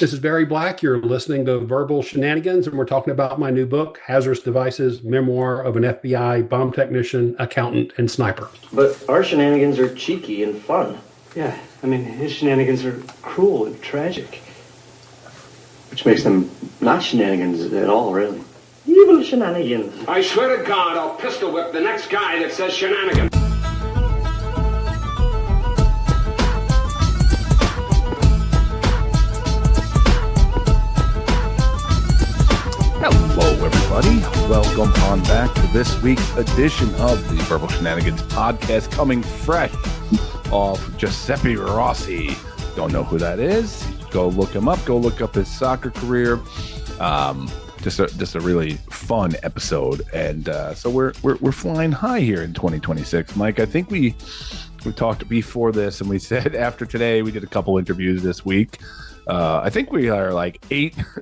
This is Barry Black. You're listening to Verbal Shenanigans, and we're talking about my new book, Hazardous Devices, Memoir of an FBI Bomb Technician, Accountant, and Sniper. But our shenanigans are cheeky and fun. Yeah, I mean, his shenanigans are cruel and tragic. Which makes them not shenanigans at all, really. Evil shenanigans. I swear to God, I'll pistol whip the next guy that says shenanigans. Hello, everybody. Welcome on back to this week's edition of the Verbal Shenanigans podcast, coming fresh off Giuseppe Rossi. Don't know who that is? Go look him up. Go look up his soccer career. Just a really fun episode, and so we're flying high here in 2026. Mike, I think we talked before this, and we said after today we did a couple interviews this week. I think we are like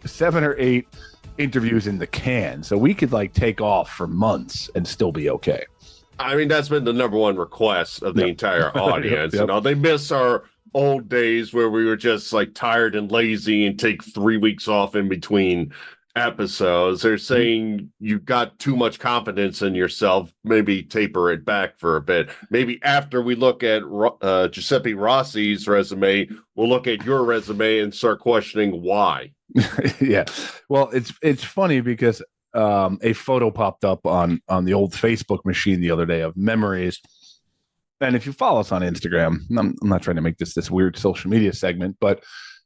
7 or 8 interviews in the can, so we could like take off for months and still be okay. I mean, that's been the number one request of the entire audience. Yep. You know, they miss our old days where we were just like tired and lazy and take 3 weeks off in between episodes. They're saying you got too much confidence in yourself, maybe taper it back for a bit. Maybe after we look at Giuseppe Rossi's resume, we'll look at your resume and start questioning why. Yeah, well, it's funny because a photo popped up on the old Facebook machine the other day of memories. And if you follow us on Instagram, I'm not trying to make this weird social media segment, but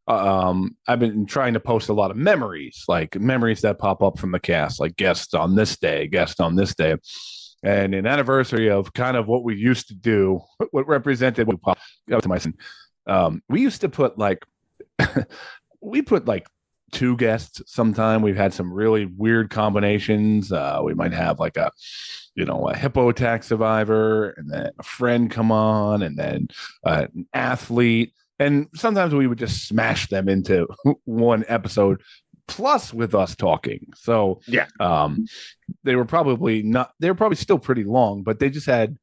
I've been trying to post a lot of memories, like memories that pop up from the cast, like guests on this day, and an anniversary of kind of what we used to do, what represented what popped up to my son. We used to put like we put like 2 guests sometime. We've had some really weird combinations. We might have like a hippo attack survivor, and then a friend come on, and then an athlete. And sometimes we would just smash them into one episode, plus with us talking. So yeah, they were probably still pretty long, but they just had,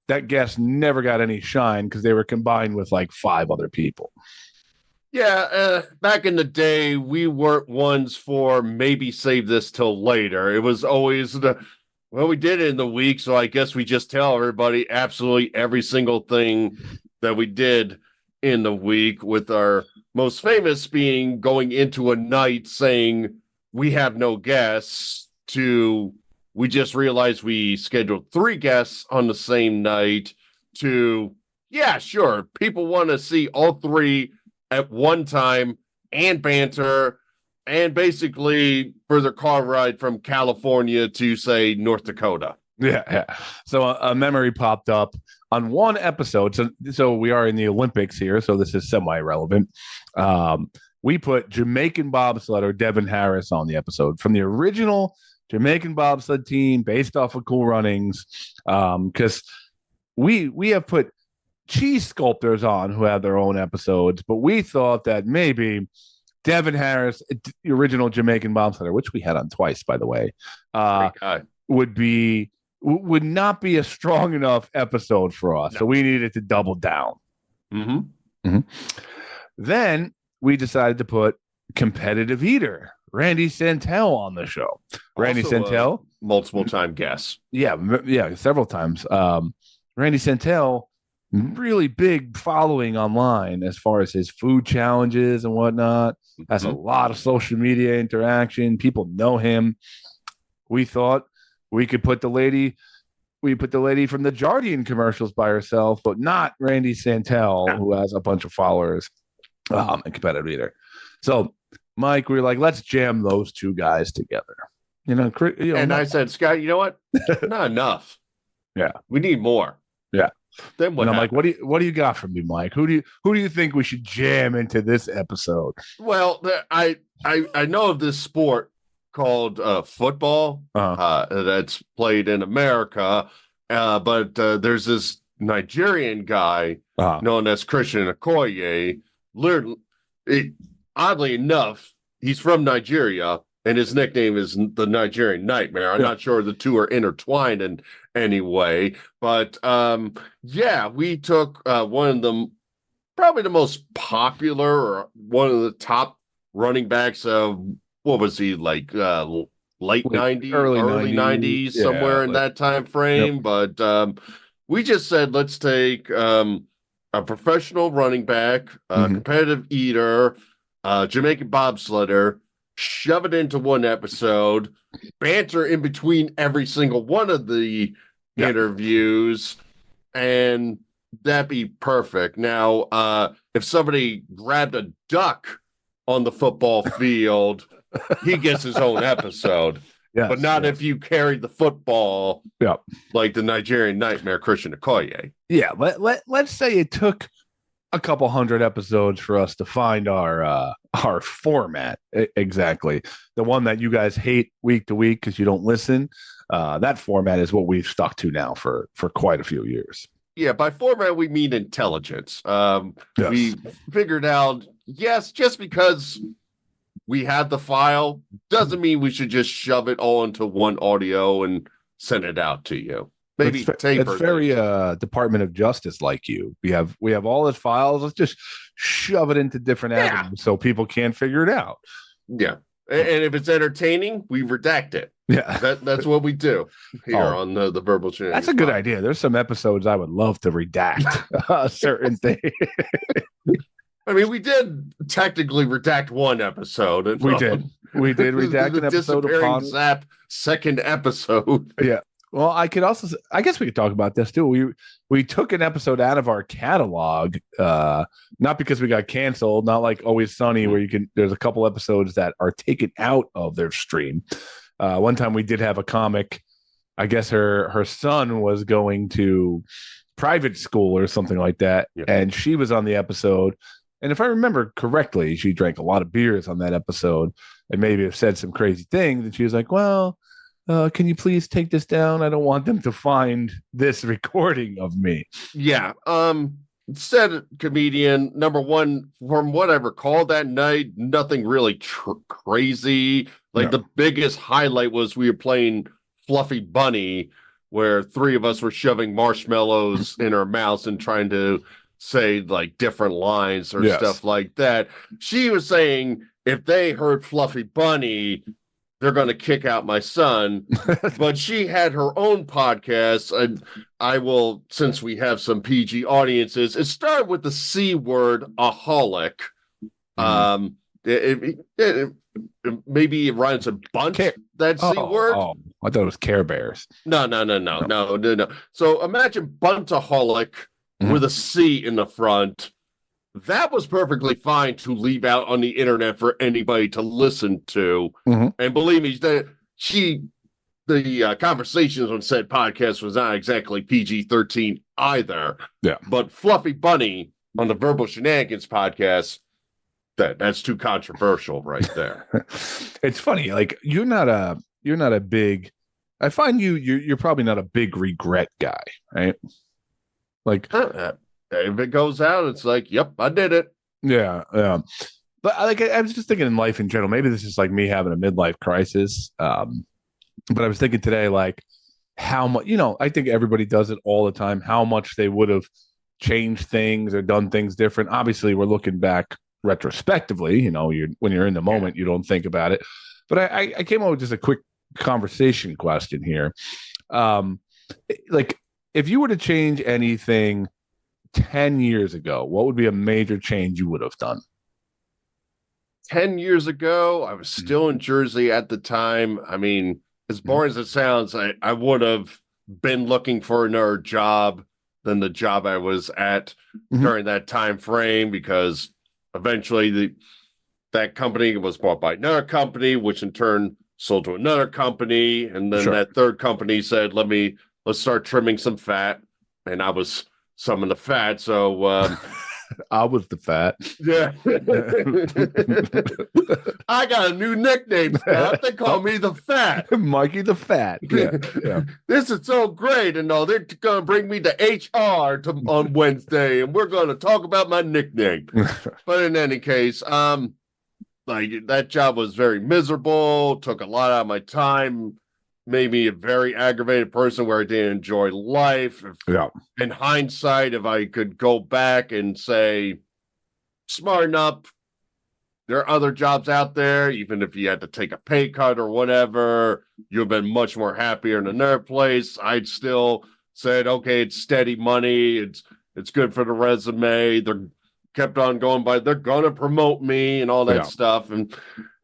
that guest never got any shine because they were combined with like 5 other people. Yeah, back in the day, we weren't ones for maybe save this till later. It was always we did it in the week, so I guess we just tell everybody absolutely every single thing that we did in the week, with our most famous being going into a night saying we have no guests to we just realized we scheduled 3 guests on the same night to, yeah, sure, people want to see all 3 at one time and banter and basically for their car ride from California to, say, North Dakota. Yeah. So a memory popped up on one episode. So we are in the Olympics here, so this is semi-relevant. We put Jamaican bobsledder Devin Harris on the episode from the original Jamaican bobsled team based off of Cool Runnings, because we have put cheese sculptors on who have their own episodes, but we thought that maybe Devin Harris, the original Jamaican bobsledder, which we had on twice, by the way, would not be a strong enough episode for us. No. So we needed to double down. Then we decided to put competitive eater Randy Santel on the show. Randy Santel, multiple time guest. Yeah, several times. Randy Santel, really big following online as far as his food challenges and whatnot. Has a lot of social media interaction. People know him. We thought we could put the lady from the Jardian commercials by herself, but not Randy Santel, who has a bunch of followers and competitive eater. So, Mike, we were like, let's jam those 2 guys together. And I said, Scott, you know what? Not enough. Yeah, we need more. Yeah. Then what? I'm like, what do you got from me, Mike? Who do you think we should jam into this episode? Well, I know of this sport called football that's played in America, but there's this Nigerian guy known as Christian Okoye. Oddly enough, he's from Nigeria, and his nickname is the Nigerian Nightmare. I'm not sure the 2 are intertwined in any way, but we took one of the probably the most popular or one of the top running backs of, what was he, like late 90s, early 90s, somewhere in that time frame. Yep. But we just said, let's take a professional running back, a competitive eater, Jamaican bobsledder, shove it into one episode, banter in between every single one of the interviews, and that'd be perfect. Now, if somebody grabbed a duck on the football field, he gets his own episode. Yes, but not if you carried the football like the Nigerian Nightmare, Christian Okoye. Yeah, let's say it took a couple hundred episodes for us to find our format exactly. The one that you guys hate week to week because you don't listen. That format is what we've stuck to now for quite a few years. Yeah, by format we mean intelligence. We figured out, yes, just because we had the file doesn't mean we should just shove it all into one audio and send it out to you. Maybe taper. It's very Department of Justice like you. We have all his files. Let's just shove it into different avenues so people can't figure it out. Yeah, and if it's entertaining, we redact it. Yeah, that's what we do here on the Verbal Shenanigans. That's a good idea. There's some episodes I would love to redact certain things. I mean, we did technically redact one episode. And, we did redact an episode upon Zap second episode. Yeah. Well, I guess we could talk about this too. We took an episode out of our catalog, not because we got canceled, not like Always Sunny, where there's a couple episodes that are taken out of their stream. One time we did have a comic. I guess her son was going to private school or something like that, and she was on the episode. And if I remember correctly, she drank a lot of beers on that episode and maybe have said some crazy things. And she was like, well, can you please take this down? I don't want them to find this recording of me. Yeah. Said comedian, number one, from what I recall that night, nothing really crazy. Like the biggest highlight was we were playing Fluffy Bunny, where three of us were shoving marshmallows in our mouths and trying to say like different lines or stuff like that. She was saying if they heard Fluffy Bunny, they're going to kick out my son. But she had her own podcast. And I will, since we have some PG audiences, it started with the C word, aholic. Maybe it rhymes with bunt, that C word. Oh, I thought it was Care Bears. No. So imagine buntaholic with a C in the front. That was perfectly fine to leave out on the internet for anybody to listen to. And believe me, the conversations on said podcast was not exactly PG-13 either. Yeah. But Fluffy Bunny on the Verbal Shenanigans podcast, that's too controversial right there. It's funny, like you're not a big, I find you're probably not a big regret guy, right? Like if it goes out, it's like, yep, I did it. Yeah. But I was just thinking in life in general, maybe this is like me having a midlife crisis. But I was thinking today, like how much, I think everybody does it all the time, how much they would have changed things or done things different. Obviously, we're looking back retrospectively, when you're in the moment, you don't think about it. But I came up with just a quick conversation question here. Like, if you were to change anything 10 years ago, what would be a major change you would have done? 10 years ago, I was still in Jersey at the time. I mean, as boring as it sounds, I would have been looking for another job than the job I was at during that time frame, because eventually that company was bought by another company, which in turn sold to another company. And then that third company said, let's start trimming some fat. And I was some of the fat. So I was the fat. Yeah. I got a new nickname now. They call me the Fat. Mikey the Fat. Yeah. This is so great. And they're going to bring me to HR on Wednesday, and we're going to talk about my nickname. But in any case, that job was very miserable, took a lot out of my time, made me a very aggravated person where I didn't enjoy life. In hindsight, if I could go back and say, smarten up. There are other jobs out there, even if you had to take a pay cut or whatever, you've been much more happier in another place. I'd still said, okay, it's steady money. It's good for the resume. They're kept on going by, they're gonna promote me and all that stuff. And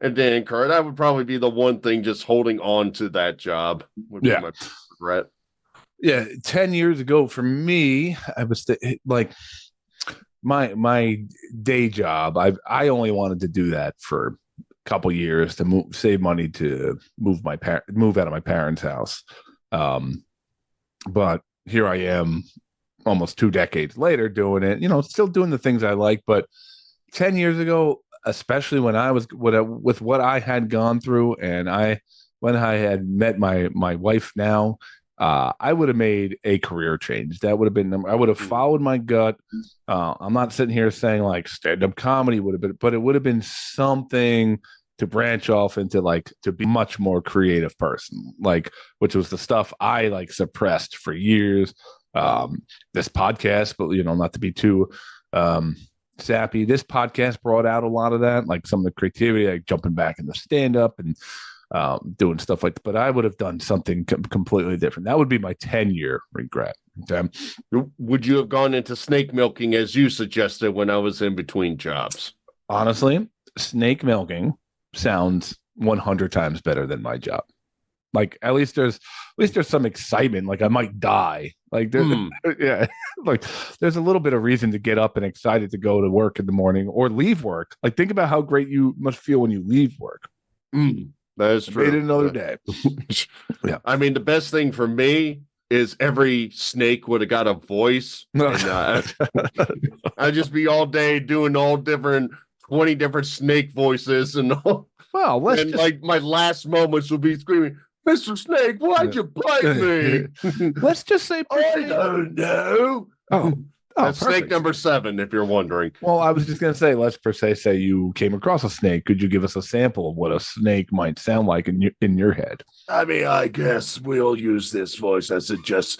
then Kurt, that would probably be the one thing, just holding on to that job would be my regret. Yeah, 10 years ago for me, I was like my day job. I only wanted to do that for a couple years to save money to move out of my parents' house. But here I am, almost 2 decades later, doing it. Still doing the things I like. But 10 years ago, especially when I was with what I had gone through, and when I had met my wife now. I would have made a career change. That would have been, I would have followed my gut. I'm not sitting here saying like stand-up comedy would have been, but it would have been something to branch off into, like, to be much more creative person, like, which was the stuff I like suppressed for years. This podcast, but not to be too sappy, this podcast brought out a lot of that, like some of the creativity, like jumping back into stand-up and doing stuff like that. But I would have done something completely different. That would be my 10-year regret. Okay. Would you have gone into snake milking as you suggested when I was in between jobs? Honestly, snake milking sounds 100 times better than my job. Like, at least there's some excitement. Like, I might die. Like, yeah, like there's a little bit of reason to get up and excited to go to work in the morning or leave work. Like, think about how great you must feel when you leave work. That is true. Made it another day. Yeah. I mean, the best thing for me is every snake would have got a voice. And, I'd just be all day doing all 20 different snake voices and all. Well, like my last moments would be screaming, Mr. Snake, why'd you bite me? Let's just say, I don't know. That's snake number 7, if you're wondering. Well, I was just going to say, let's per se say you came across a snake. Could you give us a sample of what a snake might sound like in your head? I mean, I guess we'll use this voice as it just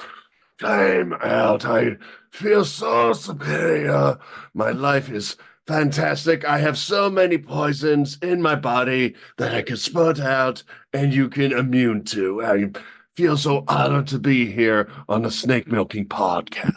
came out. I feel so superior. My life is fantastic. I have so many poisons in my body that I can spurt out and you can immune to. I feel so honored to be here on the Snake Milking Podcast.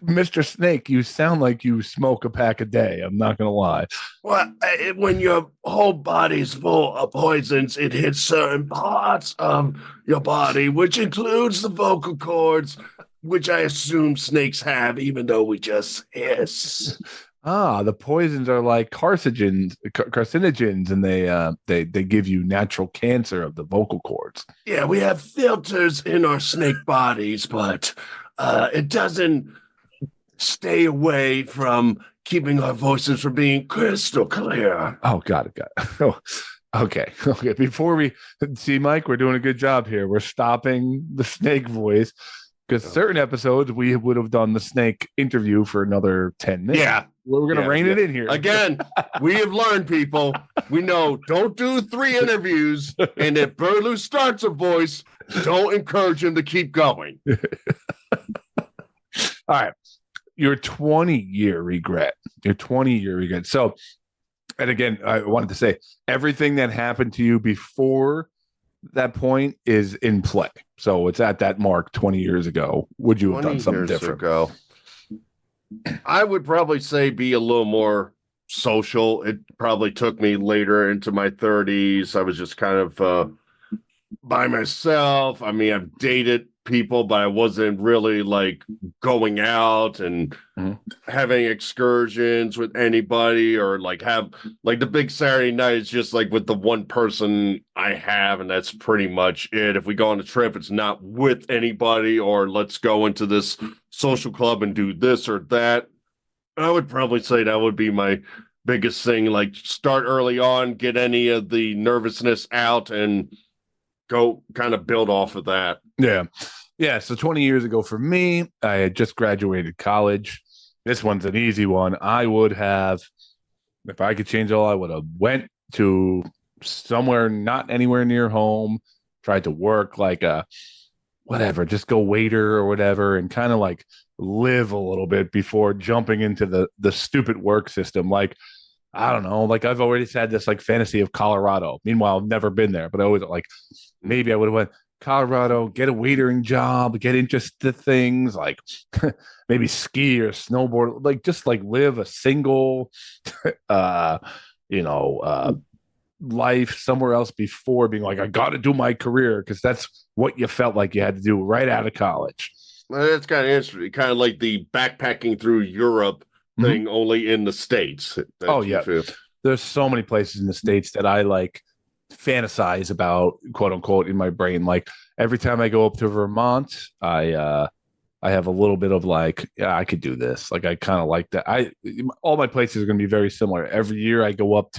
Mr. Snake, you sound like you smoke a pack a day. I'm not going to lie. Well, when your whole body's full of poisons, it hits certain parts of your body, which includes the vocal cords, which I assume snakes have, even though we just hiss. The poisons are like carcinogens, and they give you natural cancer of the vocal cords. Yeah, we have filters in our snake bodies, but it doesn't stay away from keeping our voices from being crystal clear. Oh, got it. Oh, okay. Before we see, Mike, we're doing a good job here. We're stopping the snake voice because certain episodes we would have done the snake interview for another 10 minutes. Yeah. We're going to rein it in here. Again, we have learned, people. We know, don't do 3 interviews. And if Burlew starts a voice, don't encourage him to keep going. All right. Your 20-year regret. So, and again, I wanted to say, everything that happened to you before that point is in play. So it's at that mark 20 years ago. Would you have done something different? Ago, I would probably say be a little more social. It probably took me later into my 30s. I was just kind of by myself. I mean, I've dated people, but I wasn't really like going out and having excursions with anybody, or like have like the big Saturday night is just like with the one person I have, and that's pretty much it. If we go on a trip, it's not with anybody, or let's go into this social club and do this or that. I would probably say that would be my biggest thing. Like, start early on, get any of the nervousness out, and go kind of build off of that. Yeah. So 20 years ago for me, I had just graduated college. This one's an easy one. I would have, if I could change all, I would have went to somewhere not anywhere near home, tried to work like a whatever, just go waiter or whatever, and kind of like live a little bit before jumping into the stupid work system. Like, I don't know, like I've always had this like fantasy of Colorado. Meanwhile, I've never been there, but I always like maybe I would have went Colorado, get a waitering job, get into things like maybe ski or snowboard, like just like live a single, uh, life somewhere else before being like, I got to do my career, because that's what you felt like you had to do right out of college. Well, that's kind of interesting. Kind of like the backpacking through Europe thing, only in the States. Oh, yeah. There's so many places in the States that I like fantasize about, quote unquote, in my brain. Like every time I go up to Vermont, I have a little bit of like, yeah, I could do this. Like I kind of like that. All my places are going to be very similar. Every year I go up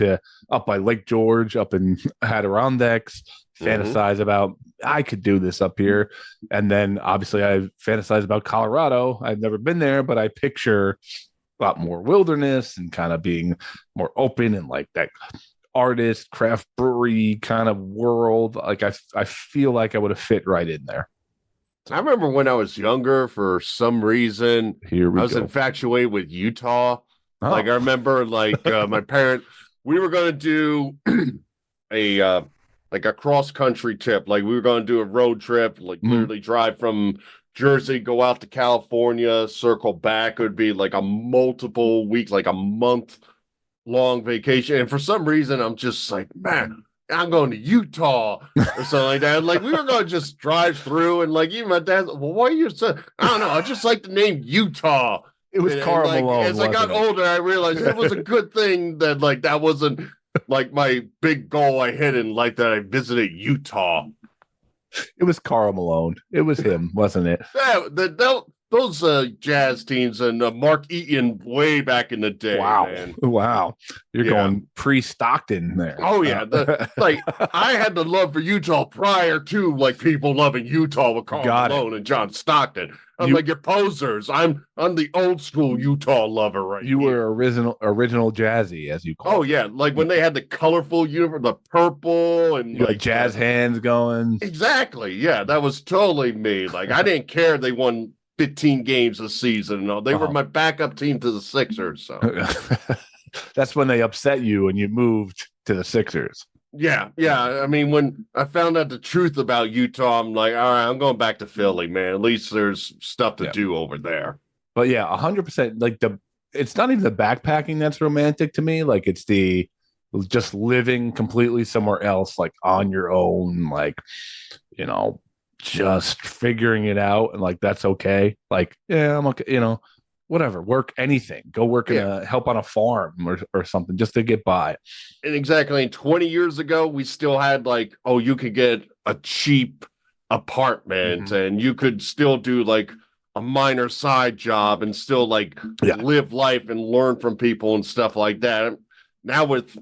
by Lake George, up in Adirondacks, fantasize about I could do this up here. And then obviously I fantasize about Colorado. I've never been there, but I picture a lot more wilderness and kind of being more open and like that artist craft brewery kind of world. Like I feel like I would have fit right in there. I remember when I was younger, for some reason, I was infatuated with Utah. Oh. Like I remember, like my parent, we were going to do a cross country trip. Like we were going to do a road trip, like literally drive from Jersey, go out to California, circle back. It would be like a multiple week, like a month long vacation. And for some reason, I'm just like, man, I'm going to Utah or something like that. Like we were going to just drive through, and like even my dad, well, why are you so? I don't know. I just like the name Utah. It was Karl Malone. As I got older, I realized it was a good thing that like that wasn't like my big goal I hit in like that I visited Utah. It was Karl Malone. It was him, wasn't it? Yeah, those jazz teams and Mark Eaton way back in the day. Wow, man. Wow, you're going pre-Stockton there. Oh yeah, like I had the love for Utah prior to like people loving Utah with Karl Malone and John Stockton. I'm like, you're posers. I'm the old school Utah lover, right? You were original jazzy, as you call. Oh yeah, like when they had the colorful uniform, the purple and like jazz hands going. Exactly. Yeah, that was totally me. Like I didn't care they won 15 games a season and all. They were my backup team to the Sixers. So that's when they upset you and you moved to the Sixers. Yeah. I mean, when I found out the truth about Utah, I'm like, all right, I'm going back to Philly, man. At least there's stuff to do over there. But yeah, 100%. Like it's not even the backpacking that's romantic to me. Like it's the just living completely somewhere else, like on your own, like, just figuring it out, and like that's okay. Like, yeah, I'm okay, whatever, work anything, go work help on a farm or something just to get by. And exactly, 20 years ago we still had like, oh, you could get a cheap apartment and you could still do like a minor side job and still like live life and learn from people and stuff like that. Now with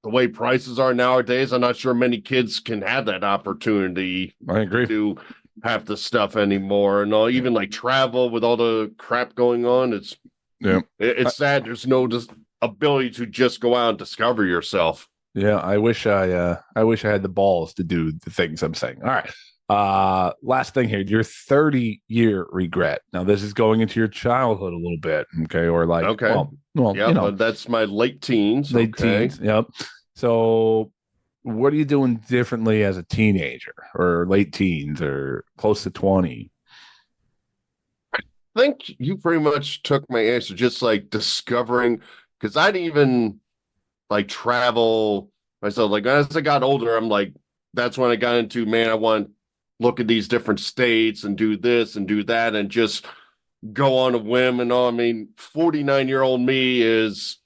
the way prices are nowadays, I'm not sure many kids can have that opportunity. I agree. To have the stuff anymore, and even like travel with all the crap going on. It's sad. There's no ability to just go out and discover yourself. Yeah, I wish I had the balls to do the things I'm saying. All right. Last thing here, your 30-year regret. Now this is going into your childhood a little bit, okay? Or like, okay, well, yeah, but that's my late teens. Teens, yep. So what are you doing differently as a teenager or late teens or close to 20? I think you pretty much took my answer, just like discovering, because I didn't even like travel myself. Like as I got older, I'm like, that's when I got into, man, I want to look at these different states and do this and do that and just go on a whim and all. I mean, 49-year-old me is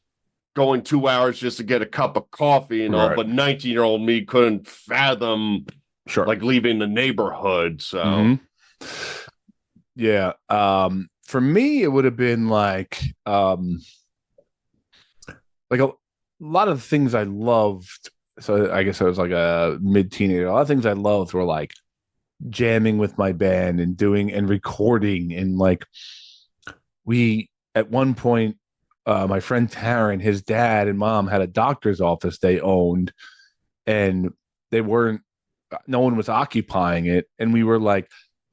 going 2 hours just to get a cup of coffee and all, but 19-year-old me couldn't fathom like leaving the neighborhood. So yeah, for me it would have been like a lot of things I loved. So I guess I was like a mid-teenager. A lot of things I loved were like jamming with my band and doing and recording, and like we at one point, my friend Taryn, his dad and mom had a doctor's office they owned, and no one was occupying it. And we were like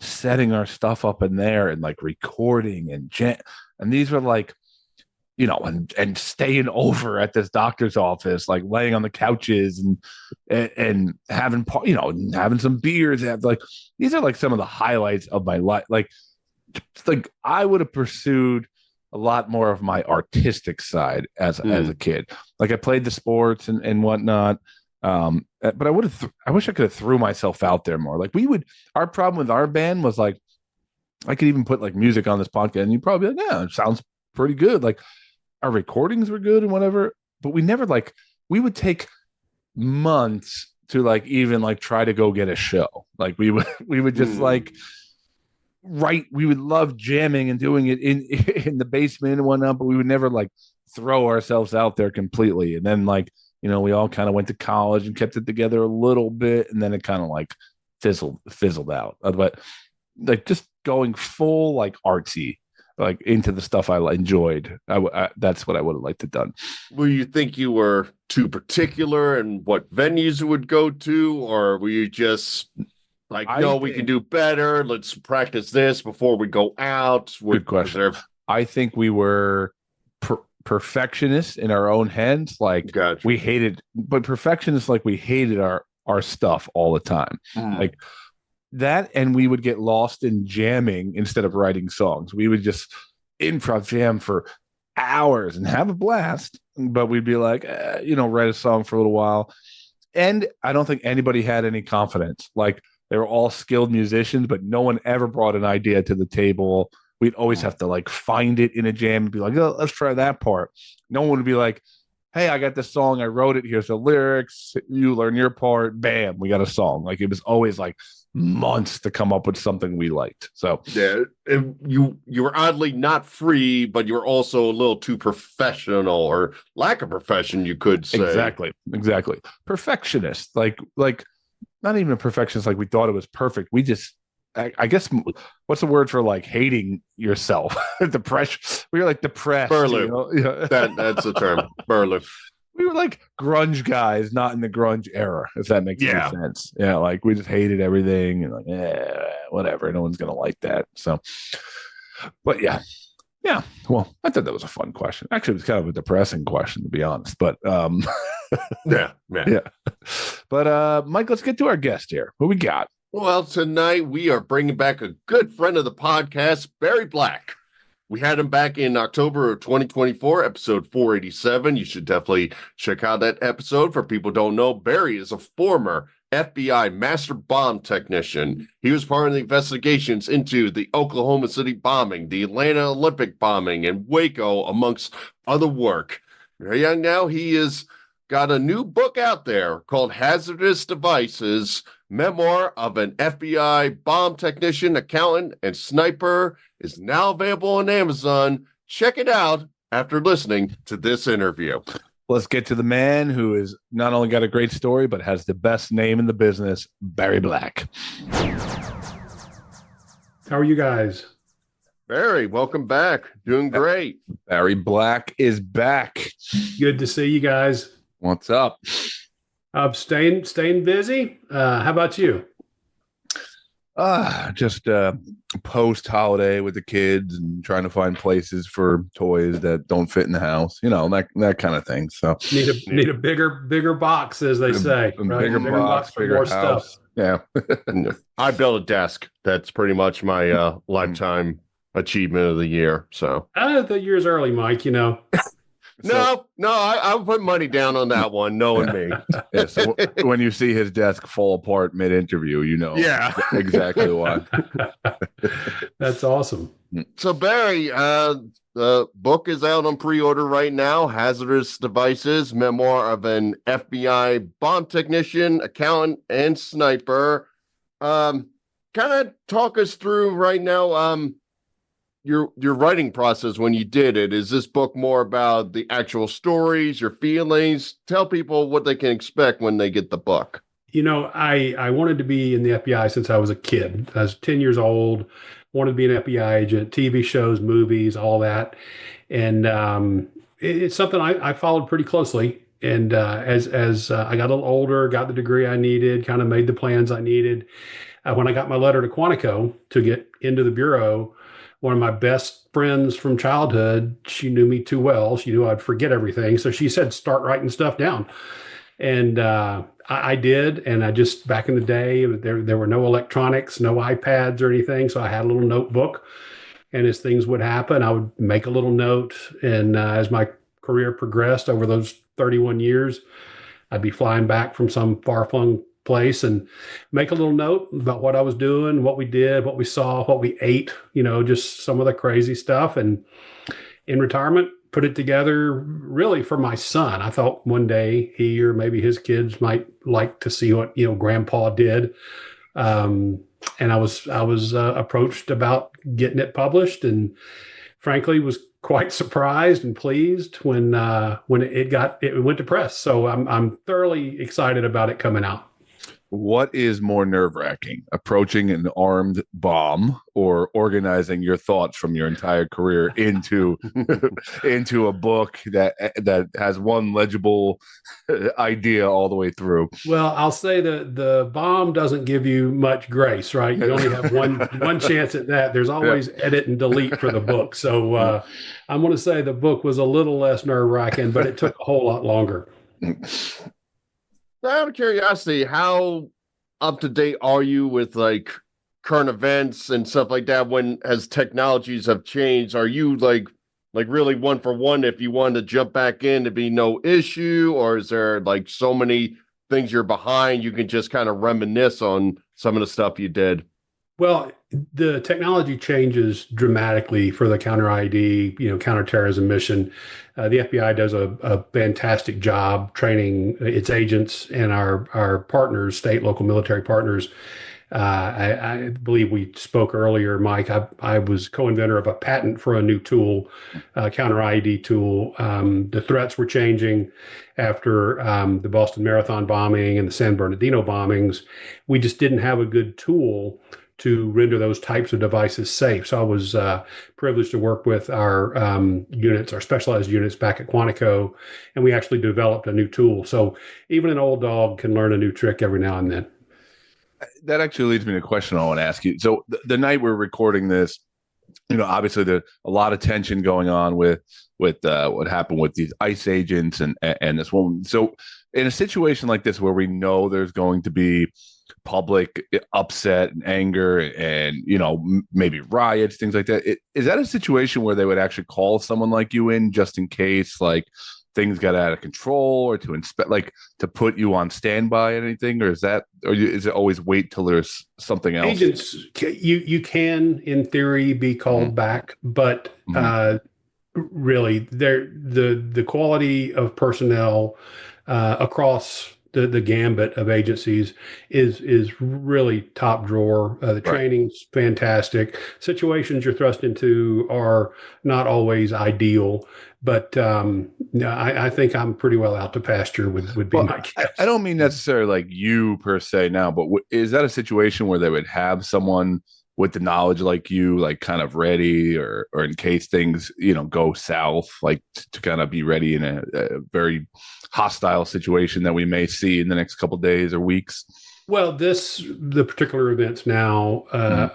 setting our stuff up in there and like recording and these were like, you know, and staying over at this doctor's office, like laying on the couches and having, you know, having some beers. Like, these are like some of the highlights of my life. Like I would have pursued a lot more of my artistic side as a kid. Like, I played the sports and whatnot. But I wish I could have threw myself out there more. Like, our problem with our band was like, I could even put like music on this podcast and you'd probably be like, yeah, it sounds pretty good. Like, our recordings were good and whatever, but we never we would take months to like even like try to go get a show. Like, we would just like we would love jamming and doing it in the basement and whatnot, but we would never like throw ourselves out there completely. And then, like, you know, we all kind of went to college and kept it together a little bit, and then it kind of like fizzled out. But like, just going full like artsy, like into the stuff I enjoyed. That's what I would have liked to done. Will you think you were too particular in what venues you would go to, or were you just like, no, we can do better, let's practice this before we go out? Good question. I think we were perfectionists in our own heads. Like, gotcha. We hated our stuff all the time. Like that, and we would get lost in jamming instead of writing songs. We would just improv jam for hours and have a blast, but we'd be like, write a song for a little while. And I don't think anybody had any confidence. Like, they were all skilled musicians, but no one ever brought an idea to the table. We'd always have to like find it in a jam and be like, oh, let's try that part. No one would be like, hey, I got this song, I wrote it, here's the lyrics, you learn your part, bam, we got a song. Like, it was always like months to come up with something we liked. So yeah, you were oddly not free, but you were also a little too professional, or lack of profession, you could say. Exactly. Perfectionist, like not even a perfectionist. Like, we thought it was perfect. We just, I guess, what's the word for like hating yourself? Depression. We were like depressed. Burlew. You know? That's the term. Burlew. We were like grunge guys, not in the grunge era, if that makes any sense. Yeah, like, we just hated everything and like, whatever. No one's gonna like that. So, but yeah. Well, I thought that was a fun question. Actually, it was kind of a depressing question, to be honest. But yeah. But Mike, let's get to our guest here. Who we got? Well, tonight we are bringing back a good friend of the podcast, Barry Black. We had him back in October of 2024, episode 487. You should definitely check out that episode. For people who don't know, Barry is a former FBI master bomb technician. He was part of the investigations into the Oklahoma City bombing, the Atlanta Olympic bombing, and Waco, amongst other work. Very young now, he has got a new book out there called Hazardous Devices, Memoir of an FBI bomb technician, accountant, and sniper, is now available on Amazon. Check it out after listening to this interview. Let's get to the man who is not only got a great story, but has the best name in the business, Barry Black. How are you guys? Barry, welcome back. Doing great. Barry Black is back. Good to see you guys. What's up? Staying busy. How about you? Just post holiday with the kids and trying to find places for toys that don't fit in the house. You know, that kind of thing. So need a bigger box, as they say. Right? Bigger box for bigger more house. Stuff. Yeah. I built a desk. That's pretty much my lifetime achievement of the year. So the year's early, Mike. You know. No, I'll put money down on that one, knowing me. Yeah, so when you see his desk fall apart mid-interview, you know exactly why. That's awesome. So, Barry, the book is out on pre-order right now, Hazardous Devices, Memoir of an FBI bomb technician, accountant, and sniper. Kind of talk us through right now your writing process when you did it. Is this book more about the actual stories, your feelings? Tell people what they can expect when they get the book. You know, I wanted to be in the FBI since I was a kid. I was 10 years old, wanted to be an FBI agent, TV shows, movies, all that. And it's something I followed pretty closely. And as I got a little older, got the degree I needed, kind of made the plans I needed, when I got my letter to Quantico to get into the bureau, one of my best friends from childhood, she knew me too well. She knew I'd forget everything. So she said, start writing stuff down. And I did. And I just, back in the day, there were no electronics, no iPads or anything. So I had a little notebook. And as things would happen, I would make a little note. And as my career progressed over those 31 years, I'd be flying back from some far-flung place and make a little note about what I was doing, what we did, what we saw, what we ate, just some of the crazy stuff. And in retirement, put it together really for my son. I thought one day he or maybe his kids might like to see what, grandpa did. And I was approached about getting it published, and frankly was quite surprised and pleased when it went to press. So I'm thoroughly excited about it coming out. What is more nerve-wracking, approaching an armed bomb or organizing your thoughts from your entire career into into a book that has one legible idea all the way through? Well, I'll say the bomb doesn't give you much grace, right? You only have one chance at that. There's always edit and delete for the book. So I'm going to say the book was a little less nerve-wracking, but it took a whole lot longer. Out of curiosity, how up to date are you with like current events and stuff like that? When as technologies have changed, are you like really one for one? If you want to jump back in, to be no issue, or is there like so many things you're behind, you can just kind of reminisce on some of the stuff you did? Well, the technology changes dramatically for the counter ID, counterterrorism mission. The FBI does a fantastic job training its agents and our partners, state, local military partners. I believe we spoke earlier, Mike. I was co-inventor of a patent for a new tool, counter ID tool. The threats were changing after the Boston Marathon bombing and the San Bernardino bombings. We just didn't have a good tool to render those types of devices safe. So I was privileged to work with our units, our specialized units back at Quantico, and we actually developed a new tool. So even an old dog can learn a new trick every now and then. That actually leads me to a question I want to ask you. So the night we're recording this, obviously there's a lot of tension going on with what happened with these ICE agents and this woman. So in a situation like this where we know there's going to be public upset and anger and maybe riots, things like that, is that a situation where they would actually call someone like you in just in case like things got out of control, or to inspect, like to put you on standby at anything, or is it always wait till there's something else? Agents, you can in theory be called back, but really the quality of personnel across the gambit of agencies is really top drawer. The training's fantastic. Situations you're thrust into are not always ideal, but I think I'm pretty well out to pasture would be my guess. I don't mean necessarily like you per se now, but is that a situation where they would have someone with the knowledge like you, like kind of ready, or in case things, go south, like to kind of be ready in a very hostile situation that we may see in the next couple of days or weeks? Well, the particular events now,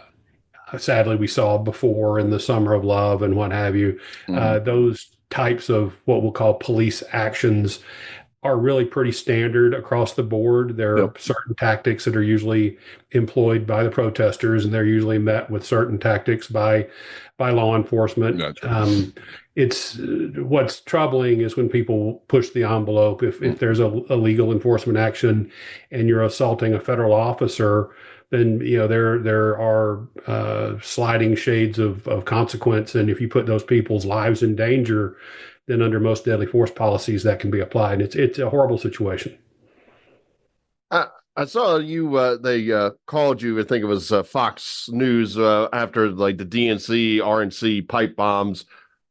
sadly, we saw before in the Summer of Love and what have you, those types of what we'll call police actions are really pretty standard across the board. There are certain tactics that are usually employed by the protesters, and they're usually met with certain tactics by law enforcement. Gotcha. It's what's troubling is when people push the envelope. If there's a legal enforcement action and you're assaulting a federal officer, then there are sliding shades of consequence. And if you put those people's lives in danger, then under most deadly force policies that can be applied. It's a horrible situation. I saw you. They called you. I think it was Fox News after like the DNC, RNC pipe bombs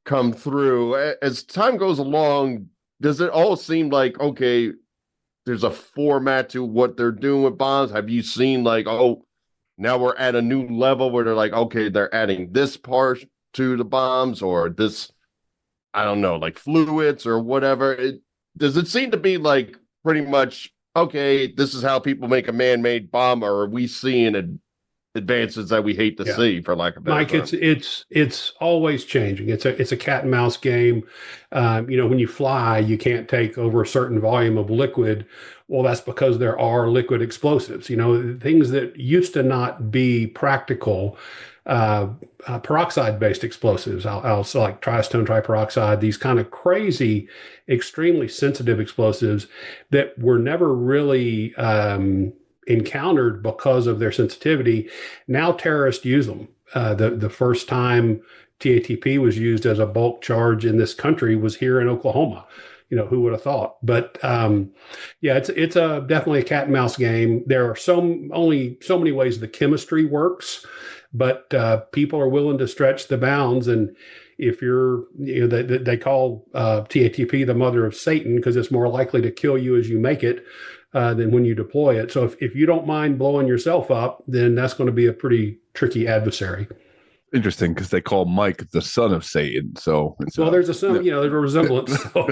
come through. As time goes along, does it all seem like okay? There's a format to what they're doing with bombs. Have you seen like now we're at a new level where they're like okay, they're adding this part to the bombs or this? I don't know, like fluids or whatever. Does it seem to be like pretty much, okay, this is how people make a man-made bomb, or are we seeing advances that we hate to see, for lack of a better Mike, term. it's always changing. It's a cat and mouse game. When you fly, you can't take over a certain volume of liquid. Well, that's because there are liquid explosives. Things that used to not be practical. Peroxide-based explosives. I'll say like tristone triperoxide. These kind of crazy, extremely sensitive explosives that were never really encountered because of their sensitivity. Now terrorists use them. The first time TATP was used as a bulk charge in this country was here in Oklahoma. Who would have thought? But it's definitely a cat and mouse game. There are only so many ways the chemistry works, but people are willing to stretch the bounds. And if they call TATP the mother of Satan because it's more likely to kill you as you make it than when you deploy it. So if you don't mind blowing yourself up, then that's going to be a pretty tricky adversary. Interesting, because they call Mike the son of Satan. So there's there's a resemblance. So.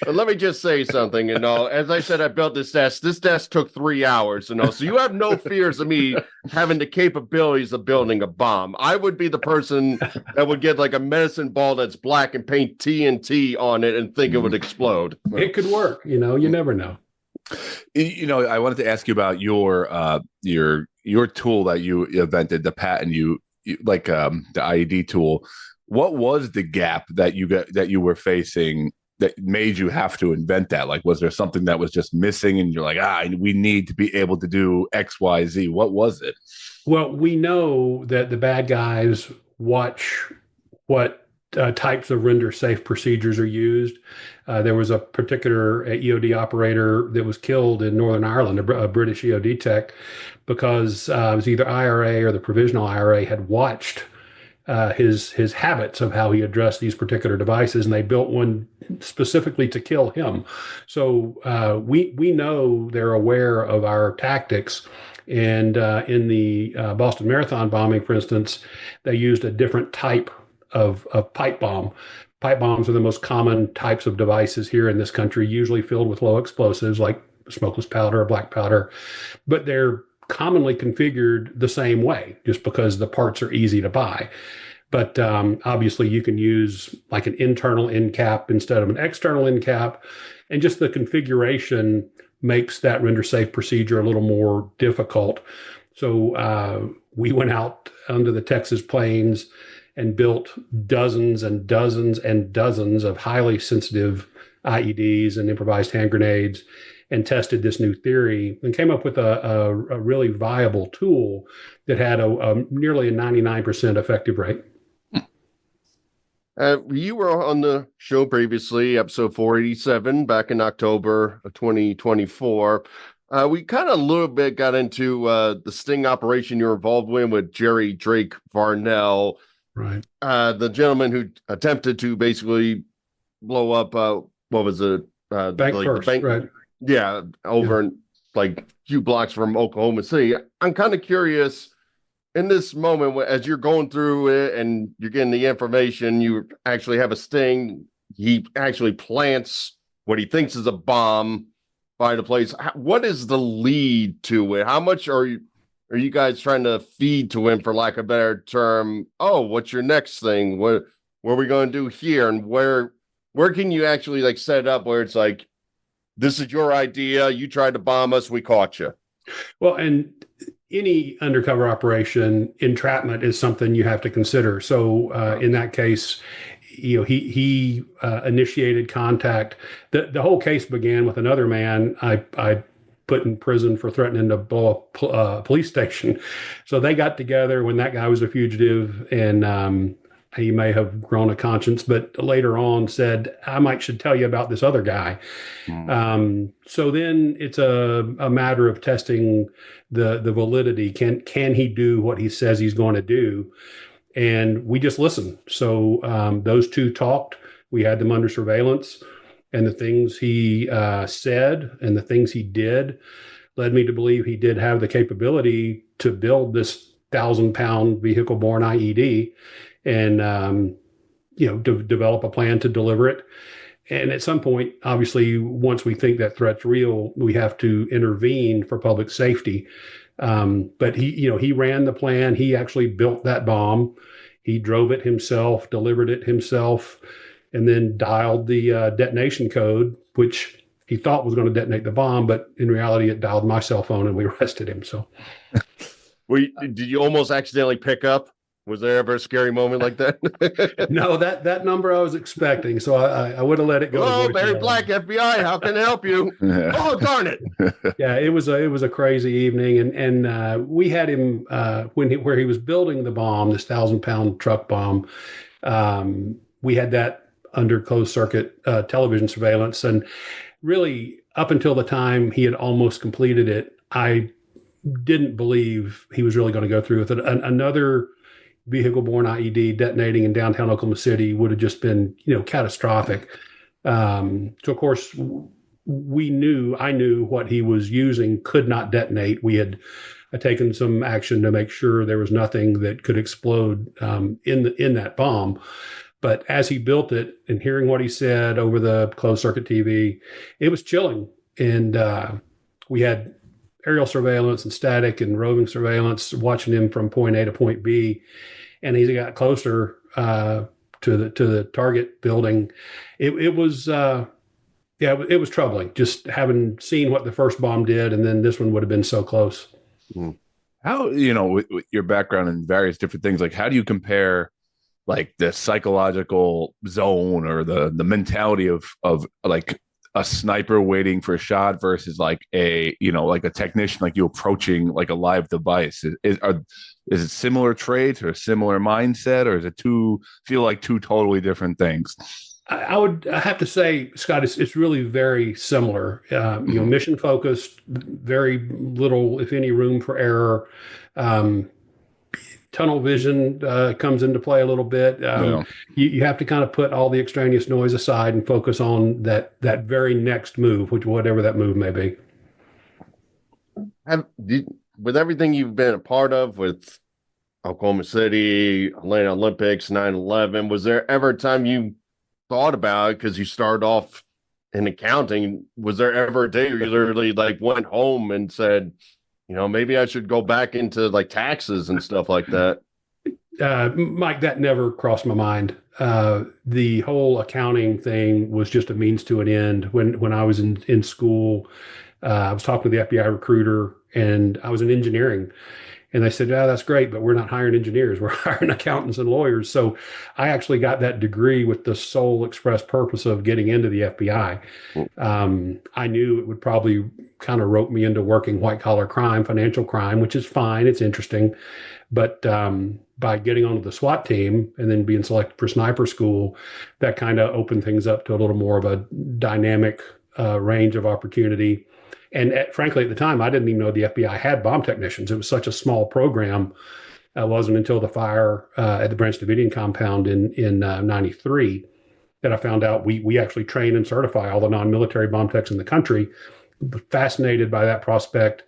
Let me just say something. As I said, I built this desk. This desk took 3 hours. So you have no fears of me having the capabilities of building a bomb. I would be the person that would get like a medicine ball that's black and paint TNT on it and think it would explode. It could work. You never know. I wanted to ask you about your tool that you invented, the patent you like the IED tool. What was the gap that you were facing that made you have to invent that? Like, was there something that was just missing and you're like, we need to be able to do X, Y, Z? What was it? Well, we know that the bad guys watch what types of render safe procedures are used. There was a particular EOD operator that was killed in Northern Ireland, a British EOD tech, because it was either IRA or the provisional IRA had watched his habits of how he addressed these particular devices, and they built one specifically to kill him. So we know they're aware of our tactics. And in the Boston Marathon bombing, for instance, they used a different type of pipe bomb. Pipe bombs are the most common types of devices here in this country, usually filled with low explosives like smokeless powder or black powder, but they're commonly configured the same way just because the parts are easy to buy. But obviously you can use like an internal end cap instead of an external end cap, and just the configuration makes that render safe procedure a little more difficult. So we went out onto the Texas plains and built dozens and dozens and dozens of highly sensitive IEDs and improvised hand grenades, and tested this new theory and came up with a really viable tool that had a nearly a 99% effective rate. You were on the show previously, episode 487, back in October of 2024. We kind of a little bit got into the sting operation you're involved with Jerry Drake Varnell. Right. The gentleman who attempted to basically blow up, what was it? Bank First, right. Yeah, over in like a few blocks from Oklahoma City. I'm kind of curious, in this moment, as you're going through it and you're getting the information, you actually have a sting. He actually plants what he thinks is a bomb by the place. What is the lead to it? How much are you guys trying to feed to him, for lack of a better term? Oh, what's your next thing? What are we going to do here? And where can you actually like set it up where it's like, this is your idea, you tried to bomb us, we caught you? Well, and any undercover operation, entrapment is something you have to consider. So in that case, he initiated contact. The whole case began with another man I put in prison for threatening to blow a police station. So they got together when that guy was a fugitive, and he may have grown a conscience, but later on said, I should tell you about this other guy. So then it's a matter of testing the validity. Can he do what he says he's going to do? And we just listened. So those two talked. We had them under surveillance, and the things he said and the things he did led me to believe he did have the capability to build this 1,000-pound vehicle-borne IED and develop a plan to deliver it. and at some point, obviously, once we think that threat's real, we have to intervene for public safety. But he ran the plan. He actually built that bomb. He drove it himself, delivered it himself, and then dialed the detonation code, which he thought was going to detonate the bomb, but in reality, it dialed my cell phone, and we arrested him. So, Did you almost accidentally pick up? Was there ever a scary moment like that? no, that number I was expecting, so I would have let it go. Oh, Barry Black, FBI, how can I help you? Oh, darn it! Yeah, it was a crazy evening, and we had him where he was building the bomb, this 1,000-pound truck bomb. We had that under closed circuit television surveillance, and really up until the time he had almost completed it, I didn't believe he was really going to go through with it. Another vehicle-borne IED detonating in downtown Oklahoma City would have just been, catastrophic. So of course, I knew what he was using could not detonate. We had taken some action to make sure there was nothing that could explode in that bomb. But as he built it and hearing what he said over the closed circuit TV, it was chilling. And we had aerial surveillance and static and roving surveillance watching him from point A to point B. And as he got closer to the target building, it was troubling. Just having seen what the first bomb did, and then this one would have been so close. How, with your background in various different things, like how do you compare like the psychological zone or the mentality of like a sniper waiting for a shot versus like a technician, like you approaching like a live device? Is it similar traits or a similar mindset, or is it feel like two totally different things? I would have to say, Scott, it's really very similar. Mission focused, very little, if any, room for error. Tunnel vision comes into play a little bit. You have to kind of put all the extraneous noise aside and focus on that very next move, whatever that move may be. With everything you've been a part of with Oklahoma City, Atlanta Olympics, 9/11, was there ever a time you thought about it, because you started off in accounting? Was there ever a day where you literally like went home and said, maybe I should go back into like taxes and stuff like that? Mike, that never crossed my mind. The whole accounting thing was just a means to an end. When I was in school, I was talking to the FBI recruiter, and I was in engineering. And they said, that's great, but we're not hiring engineers. We're hiring accountants and lawyers. So I actually got that degree with the sole express purpose of getting into the FBI. I knew it would probably kind of rope me into working white collar crime, financial crime, which is fine. It's interesting. But by getting onto the SWAT team and then being selected for sniper school, that kind of opened things up to a little more of a dynamic range of opportunity. And frankly, at the time, I didn't even know the FBI had bomb technicians. It was such a small program. It wasn't until the fire at the Branch Davidian compound in 93 that I found out we actually train and certify all the non-military bomb techs in the country. Fascinated by that prospect.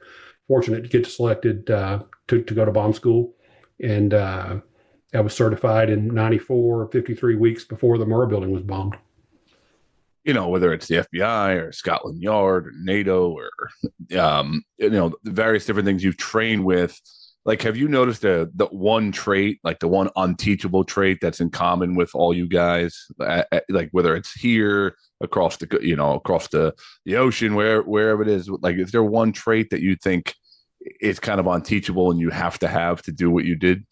Fortunate to get selected to go to bomb school. And I was certified in 94, 53 weeks before the Murrah building was bombed. Whether it's the FBI or Scotland Yard or NATO or, the various different things you've trained with, like, have you noticed the one trait, like the one unteachable trait that's in common with all you guys, like whether it's here, across the ocean, wherever it is, like, is there one trait that you think is kind of unteachable and you have to do what you did?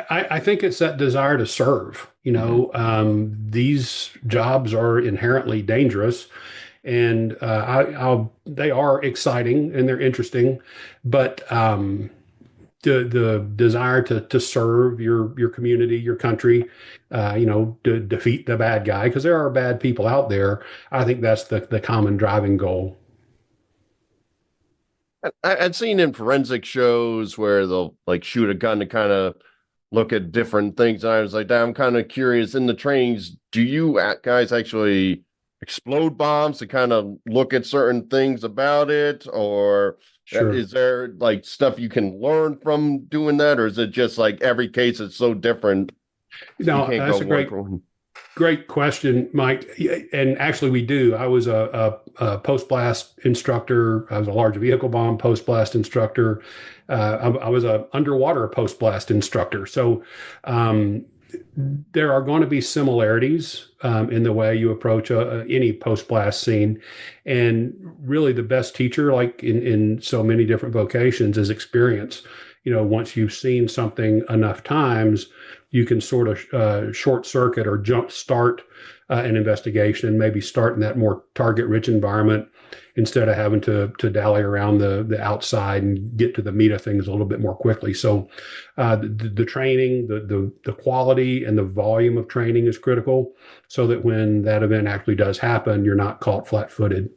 I think it's that desire to serve. These jobs are inherently dangerous, and they are exciting and they're interesting, but the desire to serve your community, your country, to defeat the bad guy, because there are bad people out there. I think that's the common driving goal. I've seen in forensic shows where they'll like shoot a gun to kind of look at different things. And I was like, I'm kind of curious, in the trainings, do you guys actually explode bombs to kind of look at certain things about it? Or is there like stuff you can learn from doing that? Or is it just like every case is so different? No, Great question, Mike. And actually, we do. I was a post blast instructor. I was a large vehicle bomb post blast instructor. I was a underwater post blast instructor. So there are going to be similarities in the way you approach any post blast scene. And really, the best teacher, like in so many different vocations, is experience. Once you've seen something enough times, you can sort of short circuit or jump start an investigation and maybe start in that more target rich environment instead of having to dally around the outside and get to the meat of things a little bit more quickly. So the training, the quality and the volume of training is critical so that when that event actually does happen, you're not caught flat-footed.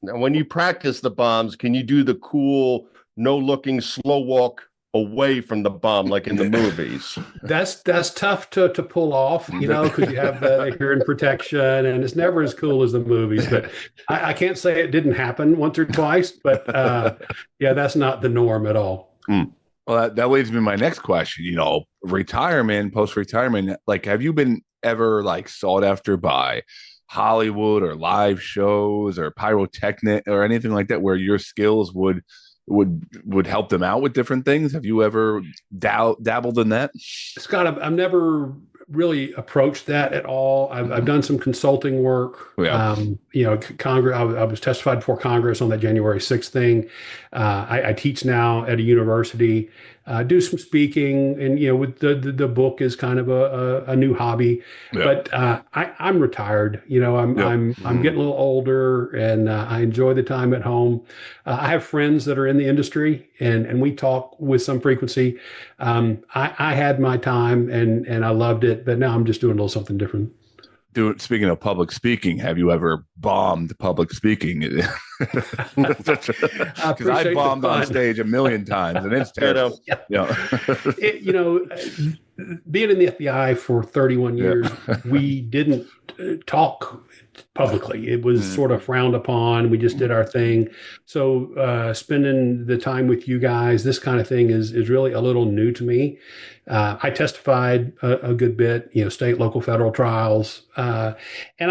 Now, when you practice the bombs, can you do the cool, no-looking, slow walk away from the bomb like in the movies? That's tough to pull off, because you have the hearing protection, and it's never as cool as the movies. But I can't say it didn't happen once or twice, but yeah, that's not the norm at all. Well, that leads me to my next question. Retirement, post-retirement, like, have you been ever like sought after by Hollywood or live shows or pyrotechnic or anything like that, where your skills would help them out with different things? Have you ever dabbled in that? Scott, I've never really approached that at all. I've done some consulting work. Yeah. Congress. I was testified before Congress on that January 6th thing. I teach now at a university. Do some speaking, and with the book is kind of a new hobby. Yeah. But I'm retired. I'm getting a little older, and I enjoy the time at home. I have friends that are in the industry, and we talk with some frequency. I had my time, and I loved it, but now I'm just doing a little something different. Speaking of public speaking, have you ever bombed public speaking? Because I bombed on stage a million times, and it's terrible. Being in the FBI for 31 years, we didn't talk publicly. It was sort of frowned upon. We just did our thing. So spending the time with you guys, this kind of thing is really a little new to me. I testified a good bit, state, local, federal trials. And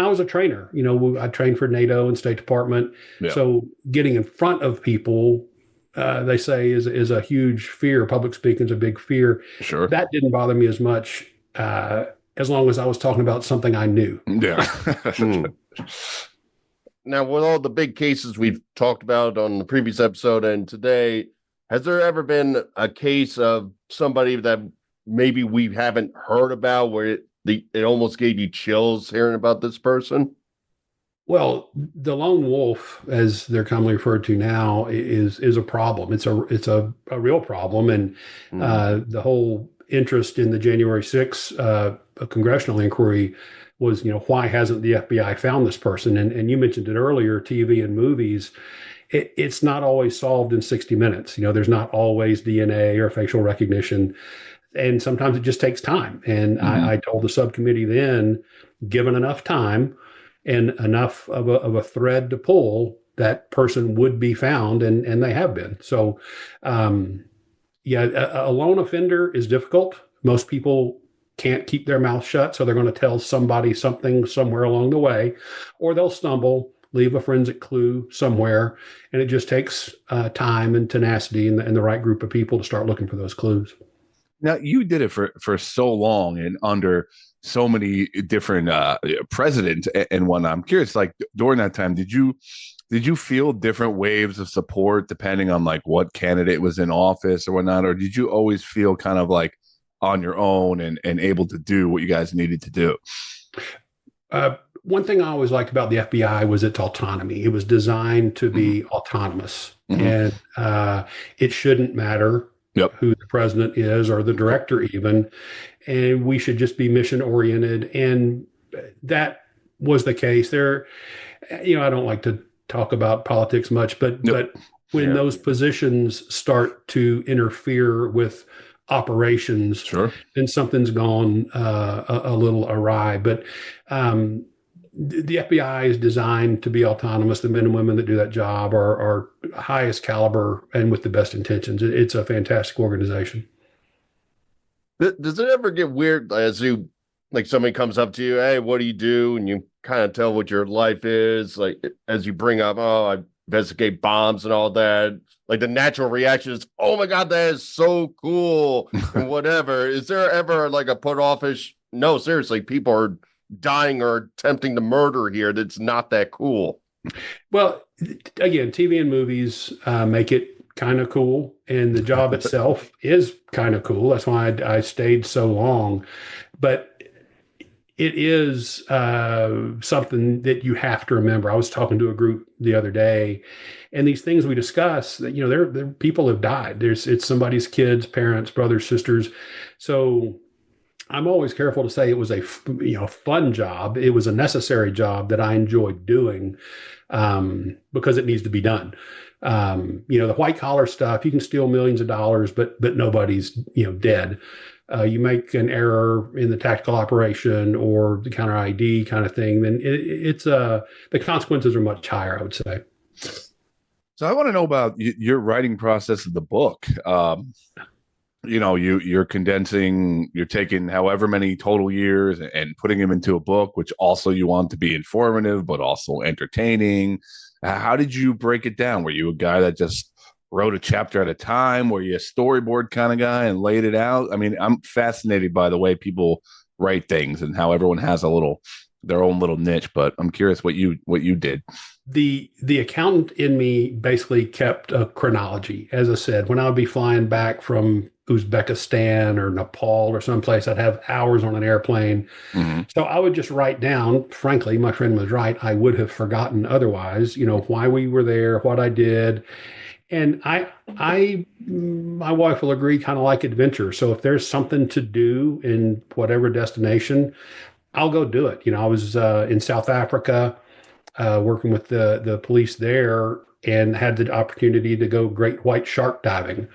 I was a trainer. I trained for NATO and State Department. Yeah. So getting in front of people, they say is a huge fear. Public speaking is a big fear. Sure. That didn't bother me as much as long as I was talking about something I knew. Yeah. Now, with all the big cases we've talked about on the previous episode and today, has there ever been a case of somebody that maybe we haven't heard about where it almost gave you chills hearing about this person? Well, the lone wolf, as they're commonly referred to now, is a problem. It's a real problem, and the whole interest in the January 6th congressional inquiry was, why hasn't the FBI found this person? And you mentioned it earlier, TV and movies. It's not always solved in 60 minutes. there's not always DNA or facial recognition, and sometimes it just takes time. And I told the subcommittee then, given enough time and enough of a thread to pull, that person would be found, and they have been. So, a lone offender is difficult. Most people can't keep their mouth shut, so they're going to tell somebody something somewhere along the way, or they'll stumble, leave a forensic clue somewhere, and it just takes time and tenacity and the right group of people to start looking for those clues. Now, you did it for so long and under so many different presidents and whatnot. I'm curious, like, during that time, did you feel different waves of support depending on like what candidate was in office or whatnot, or did you always feel kind of like on your own and able to do what you guys needed to do? One thing I always liked about the FBI was its autonomy. It was designed to be autonomous, and it shouldn't matter who the president is or the director even, and we should just be mission oriented. And that was the case there. I don't like to talk about politics much, but when those positions start to interfere with operations, sure, then something's gone a little awry. But the FBI is designed to be autonomous. The men and women that do that job are highest caliber and with the best intentions. It's a fantastic organization. Does it ever get weird as you like somebody comes up to you, hey, what do you do? And you kind of tell what your life is, like as you bring up, oh, I investigate bombs and all that. Like the natural reaction is, oh my God, that is so cool and whatever. Is there ever like a put offish? No, seriously, people are dying or attempting to murder here. That's not that cool. Well, again, TV and movies make it kind of cool, and the job itself is kind of cool. That's why I stayed so long. But it is something that you have to remember. I was talking to a group the other day, and these things we discuss, that there people have died. It's somebody's kids, parents, brothers, sisters. So I'm always careful to say it was a fun job. It was a necessary job that I enjoyed doing because it needs to be done. The white collar stuff, you can steal millions of dollars, but nobody's dead. You make an error in the tactical operation or the counter ID kind of thing, then the consequences are much higher, I would say. So I want to know about your writing process of the book. You're condensing, you're taking however many total years and putting them into a book, which also you want to be informative, but also entertaining. How did you break it down? Were you a guy that just wrote a chapter at a time? Were you a storyboard kind of guy and laid it out? I mean, I'm fascinated by the way people write things and how everyone has their own little niche, but I'm curious what you did. The accountant in me basically kept a chronology. As I said, when I would be flying back from Uzbekistan or Nepal or someplace, I'd have hours on an airplane. Mm-hmm. So I would just write down, frankly, my friend was right. I would have forgotten otherwise, why we were there, what I did. And my wife will agree, kind of like adventure. So if there's something to do in whatever destination, I'll go do it. I was in South Africa working with the police there and had the opportunity to go great white shark diving.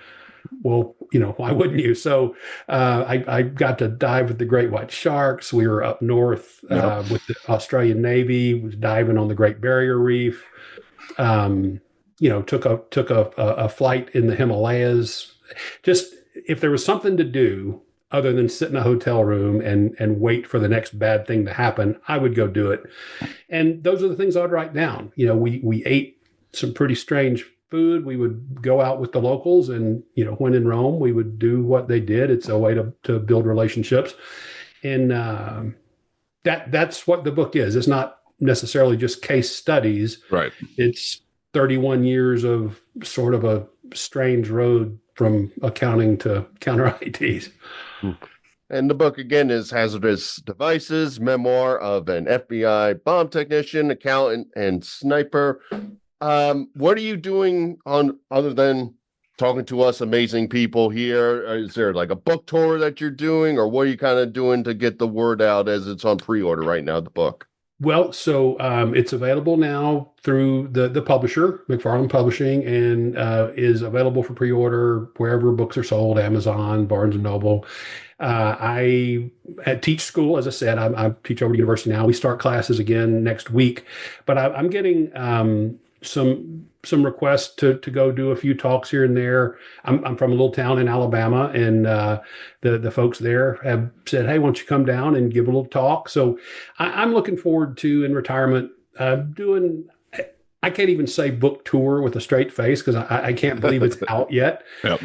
Well, why wouldn't you? So I got to dive with the great white sharks. We were up north with the Australian Navy, was diving on the Great Barrier Reef. Took a flight in the Himalayas. Just if there was something to do other than sit in a hotel room and wait for the next bad thing to happen, I would go do it. And those are the things I'd write down. We ate some pretty strange food. We would go out with the locals, and when in Rome, we would do what they did. It's a way to build relationships, and that's what the book is. It's not necessarily just case studies. Right. It's 31 years of sort of a strange road from accounting to counter IDs. And the book, again, is Hazardous Devices, Memoir of an FBI bomb technician, accountant, and sniper. What are you doing other than talking to us amazing people here? Is there like a book tour that you're doing, or what are you kind of doing to get the word out as it's on pre-order right now, the book? Well, so it's available now through the publisher, McFarland Publishing, and is available for pre-order wherever books are sold, Amazon, Barnes & Noble. I teach school, as I said. I teach over at university now. We start classes again next week. But I'm getting some requests to go do a few talks here and there. I'm from a little town in Alabama, and the folks there have said, "Hey, why don't you come down and give a little talk?" So I'm looking forward to, in retirement, doing. I can't even say book tour with a straight face because I can't believe it's out yet. Yep.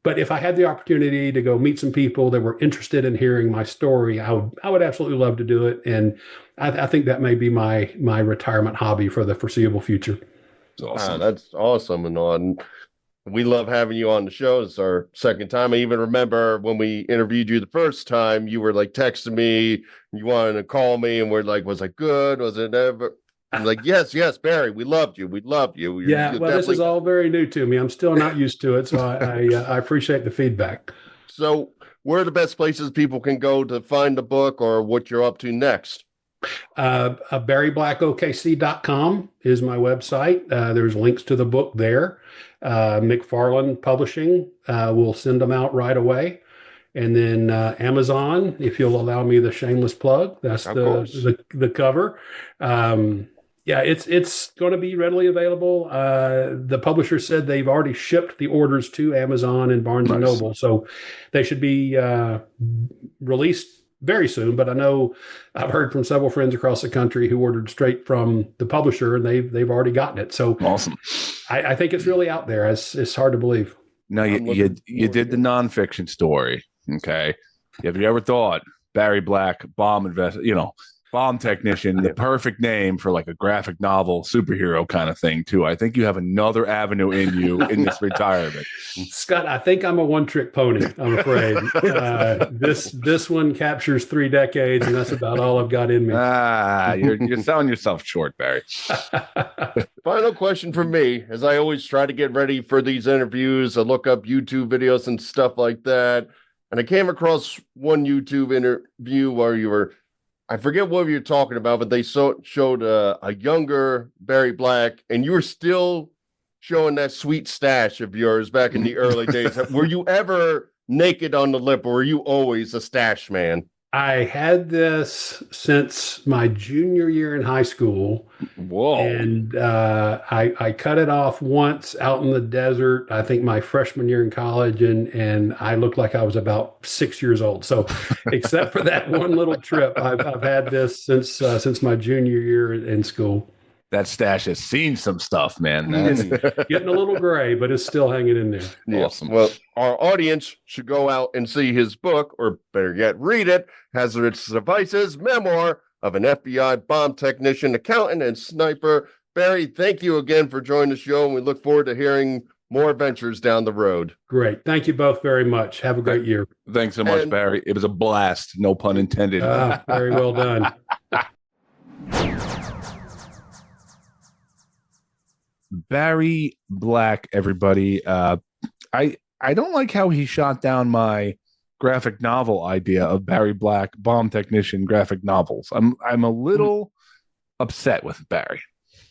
But if I had the opportunity to go meet some people that were interested in hearing my story, I would absolutely love to do it. And I think that may be my retirement hobby for the foreseeable future. Awesome. That's awesome. And we love having you on the show. It's our second time. I even remember when we interviewed you the first time, you were like texting me, you wanted to call me, and we're like, was it good? Was it ever? I'm like, yes, Barry, we loved you. We loved you. You're this is all very new to me. I'm still not used to it. So I appreciate the feedback. So where are the best places people can go to find the book or what you're up to next? BarryBlackOKC.com is my website. There's links to the book there. McFarland Publishing will send them out right away. And then Amazon, if you'll allow me the shameless plug, that's the cover. It's going to be readily available. The publisher said they've already shipped the orders to Amazon and Barnes & Noble, so they should be released very soon, but I know I've heard from several friends across the country who ordered straight from the publisher, and they've already gotten it. So Awesome. I think it's really out there. It's hard to believe. Now you did the nonfiction story. Okay. Have you ever thought Barry Black, bomb technician, the perfect name for like a graphic novel superhero kind of thing too? I think you have another avenue in you in this retirement. Scott, I think I'm a one-trick pony, I'm afraid. This one captures 3 decades, and that's about all I've got in me. You're selling yourself short, Barry. Final question for me, as I always try to get ready for these interviews, I look up YouTube videos and stuff like that, and I came across one YouTube interview where I forget what you were talking about, but they showed a younger Barry Black, and you were still showing that sweet stash of yours back in the early days. Were you ever naked on the lip, or were you always a stash man? I had this since my junior year in high school. Whoa. And I cut it off once out in the desert, I think my freshman year in college, and I looked like I was about 6 years old. So except for that one little trip, I've had this since my junior year in school. That stash has seen some stuff, man. Getting a little gray, but it's still hanging in there. Awesome. Well, our audience should go out and see his book, or better yet, read it, Hazardous Devices, Memoir of an FBI Bomb Technician, Accountant, and Sniper. Barry, thank you again for joining the show, and we look forward to hearing more adventures down the road. Great. Thank you both very much. Have a great year. Thanks so much, Barry. It was a blast. No pun intended. Very well done. Barry Black, everybody. I don't like how he shot down my graphic novel idea of Barry Black, bomb technician graphic novels. I'm a little upset with Barry.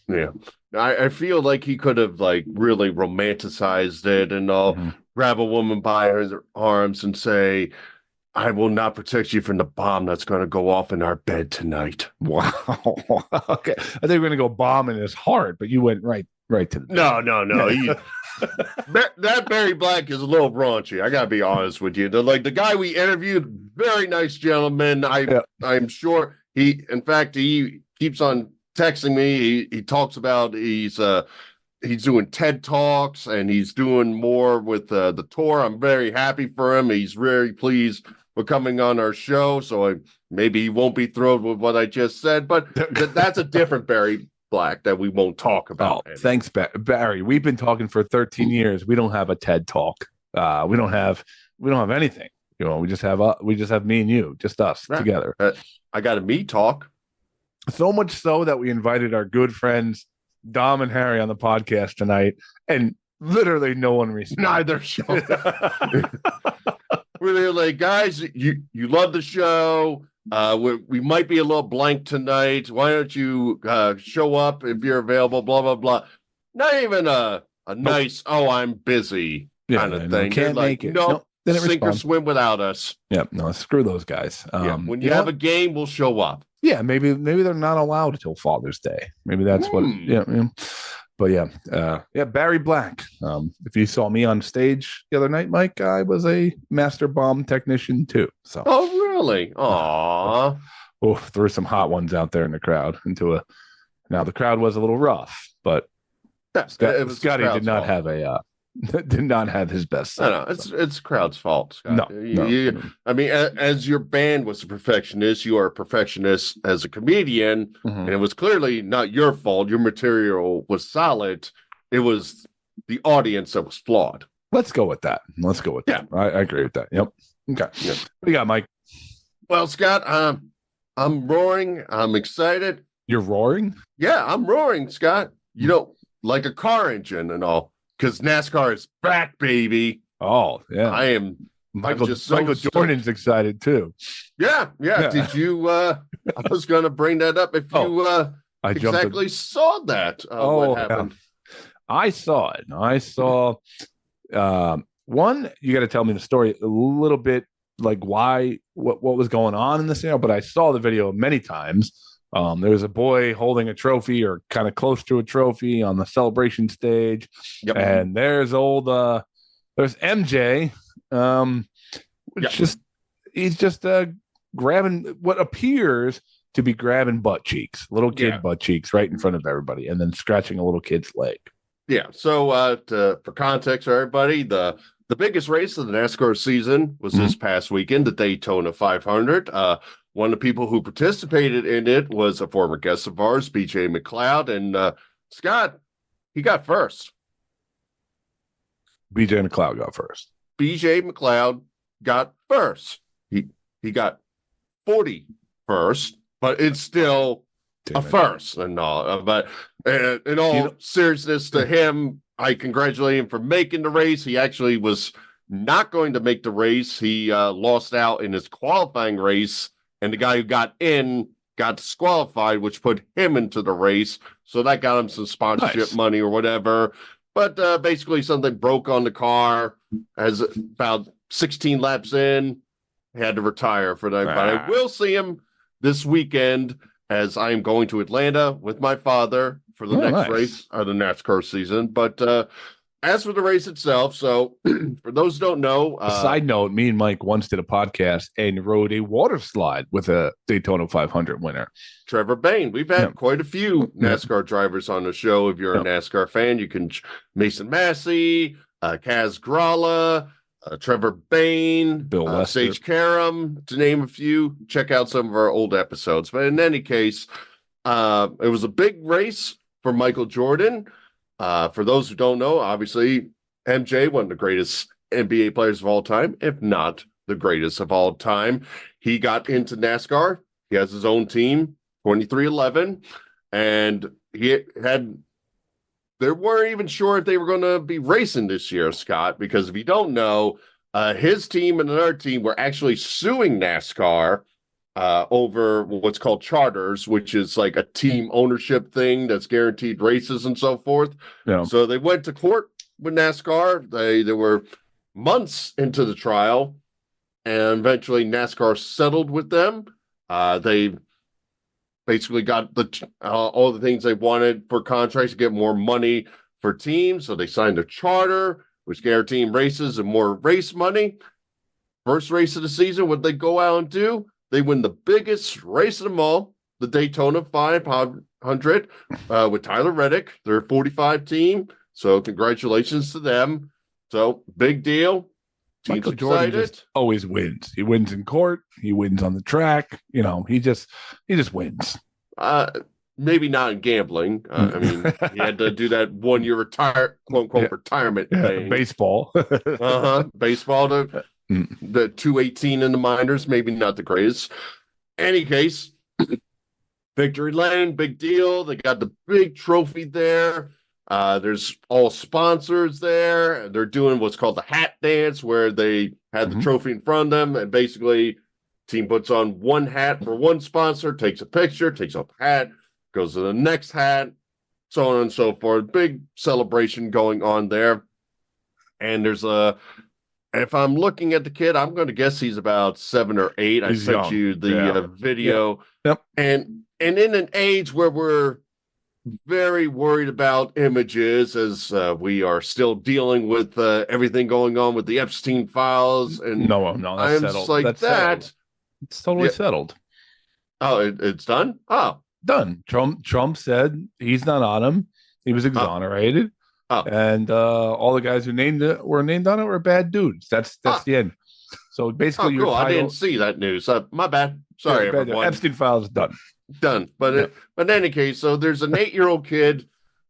Yeah, I feel like he could have like really romanticized it and all, grab a woman by her arms and say, "I will not protect you from the bomb that's going to go off in our bed tonight." Wow. Okay, I think we're going to go bomb in his heart, but you went right to the No. That Barry Black is a little raunchy. I gotta be honest with you. The guy we interviewed, very nice gentleman. I'm sure he keeps on texting me. He talks about he's doing TED Talks and he's doing more with the tour. I'm very happy for him. He's very pleased with coming on our show. So maybe he won't be thrilled with what I just said, but that's a different Barry Black that we won't talk about. Thanks, Barry. We've been talking for 13 years. We don't have a TED Talk. We don't have anything. We just have me and you, just us together. I got a me talk. So much so that we invited our good friends Dom and Harry on the podcast tonight, and literally no one responded. Neither showed up. We're like, guys, you love the show. We might be a little blank tonight. Why don't you show up if you're available? Blah blah blah. Not even a nice I'm busy kind of thing. Can't make it. Nope. Sink or swim without us. Yep. No, screw those guys. When you have a game, we'll show up. Yeah, maybe they're not allowed until Father's Day. Maybe that's what. Yeah. But Barry Black. If you saw me on stage the other night, Mike, I was a master bomb technician too. So. Oh, really? Aww. Threw some hot ones out there in the crowd. Now the crowd was a little rough, but Scotty did not have his best set. No, it's crowd's fault, Scott. No. I mean, as your band was a perfectionist, you are a perfectionist as a comedian, and it was clearly not your fault. Your material was solid. It was the audience that was flawed. Let's go with that. That. I agree with that. Yep. Okay. Yep. What do you got, Mike? Well, Scott, I'm roaring. I'm excited. You're roaring? Yeah, I'm roaring, Scott. Like a car engine and all. Because NASCAR is back, baby. Oh, yeah. I am. Michael Jordan's excited too. Yeah. Did you? I was going to bring that up if you exactly saw that. What happened? Yeah. I saw it. I saw one. You got to tell me the story a little bit, like what was going on in the sale. But I saw the video many times. There was a boy holding a trophy or kind of close to a trophy on the celebration stage. Yep. And there's there's MJ, he's just grabbing what appears to be grabbing butt cheeks, little kid butt cheeks right in front of everybody, and then scratching a little kid's leg. Yeah. So for context, everybody, the biggest race of the NASCAR season was this past weekend, the Daytona 500. One of the people who participated in it was a former guest of ours, BJ McLeod, and Scott, he got first. BJ McLeod got first. BJ McLeod got first. He got 41st, but it's still first and all. But in all seriousness to him, I congratulate him for making the race. He actually was not going to make the race. He lost out in his qualifying race, and the guy who got in got disqualified, which put him into the race. So that got him some sponsorship money or whatever. But basically something broke on the car as about 16 laps in, he had to retire for that. But I will see him this weekend as I am going to Atlanta with my father for the next race of the NASCAR season. But as for the race itself, so for those who don't know, side note, me and Mike once did a podcast and rode a water slide with a Daytona 500 winner. Trevor Bain. We've had quite a few NASCAR drivers on the show. If you're a NASCAR fan, you can Mason Massey, Kaz Gralla, Trevor Bain, Bill Lester, Sage Karam, to name a few. Check out some of our old episodes. But in any case, it was a big race for Michael Jordan. For those who don't know, obviously, MJ, one of the greatest NBA players of all time, if not the greatest of all time. He got into NASCAR. He has his own team, 2311, and they weren't even sure if they were going to be racing this year, Scott, because if you don't know, his team and another team were actually suing NASCAR over what's called charters, which is like a team ownership thing that's guaranteed races and so forth. Yeah. So they went to court with NASCAR. They were months into the trial, and eventually NASCAR settled with them. They basically got all the things they wanted for contracts to get more money for teams. So they signed a charter, which guaranteed races and more race money. First race of the season, what they go out and do? They win the biggest race of them all, the Daytona 500, with Tyler Reddick, their 45 team. So congratulations to them. So big deal. Michael Jordan just always wins. He wins in court. He wins on the track. You know, he just wins. Maybe not in gambling. I mean, he had to do that 1 year quote unquote retirement thing. Baseball. Baseball to the 218 in the minors, maybe not the greatest. Any case, victory lane, big deal. They got the big trophy there. There's all sponsors there. They're doing what's called the hat dance, where they had the trophy in front of them, and basically team puts on one hat for one sponsor, takes a picture, takes off the hat, goes to the next hat, so on and so forth. Big celebration going on there. And there's if I'm looking at the kid, I'm going to guess he's about 7 or 8. I sent you the video. Yep. And in an age where we're very worried about images, as we are still dealing with everything going on with the Epstein files. And no, that's settled. Like that's that. Settled. It's totally settled. Oh, it's done? Oh. Done. Trump said he's not on him. He was exonerated. And all the guys who were named on it were bad dudes. That's the end. So basically, cool. I didn't see that news. My bad. Sorry, everyone. Epstein files done. But in any case, so there's an 8-year-old kid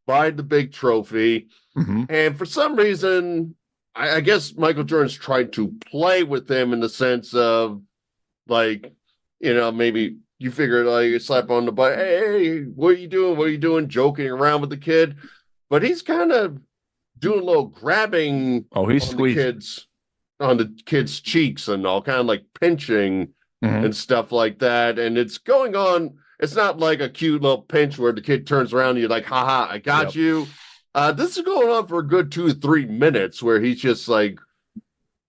by the big trophy, and for some reason, I guess Michael Jordan's tried to play with him in the sense of, like, you know, maybe you figure like you slap on the butt, hey, what are you doing? What are you doing? Joking around with the kid, but he's kind of doing a little grabbing. Oh, he's squeezing on the kid's cheeks and all, kind of like pinching and stuff like that, and it's going on. It's not like a cute little pinch where the kid turns around and you're like, haha, I got you. This is going on for a good 2 to 3 minutes where he's just like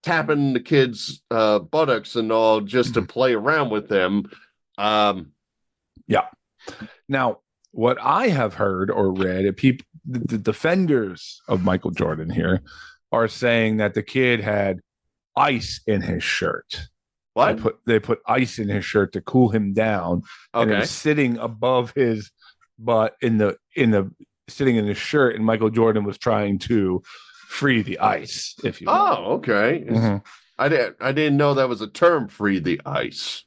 tapping the kid's buttocks and all just to play around with them. Now, what I have heard or read, the defenders of Michael Jordan here are saying that the kid had ice in his shirt. What? They put ice in his shirt to cool him down, and it Okay. was sitting above his butt in the sitting in his shirt, and Michael Jordan was trying to free the ice. If you will. Oh, okay. Mhm. I didn't know that was a term. Free the ice.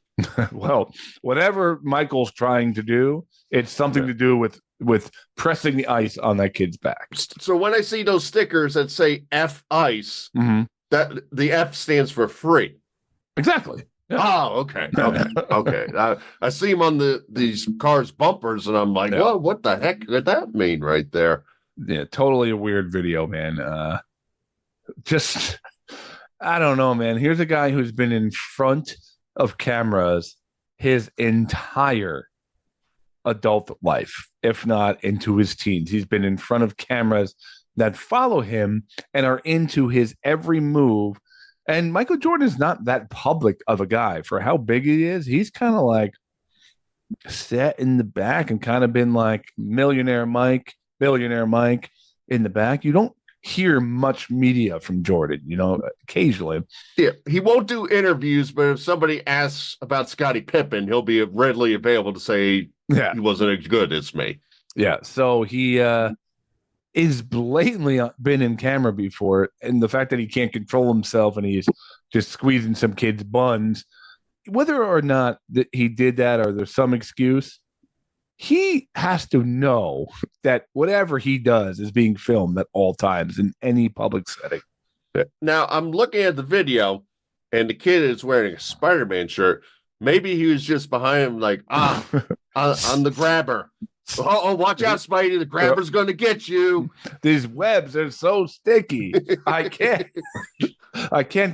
Well, whatever Michael's trying to do, it's something to do with pressing the ice on that kid's back. So when I see those stickers that say F ice, Mm-hmm. that the F stands for free. Exactly. Yeah. Oh, okay. I see them on these cars' bumpers, and I'm like, Yeah. well, what the heck did that mean right there? Yeah, totally a weird video, man. Just, I don't know, man. Here's a guy who's been in front of cameras his entire adult life, if not into his teens. He's been in front of cameras that follow him and are into his every move. And Michael Jordan is not that public of a guy for how big he is. He's kind of like sat in the back and kind of been like billionaire Mike in the back. You don't hear much media from Jordan, occasionally. Yeah, he won't do interviews, but if somebody asks about Scottie Pippen, he'll be readily available to say he wasn't as good as me. Yeah, so he is blatantly been in camera before, and the fact that he can't control himself and he's just squeezing some kid's buns, whether or not that he did that or there's some excuse, he has to know that whatever he does is being filmed at all times in any public setting. Now, I'm looking at the video, and the kid is wearing a Spider-Man shirt. Maybe he was just behind him like, on the grabber. Oh, watch out, Spidey. The grabber's going to get you. These webs are so sticky. I can't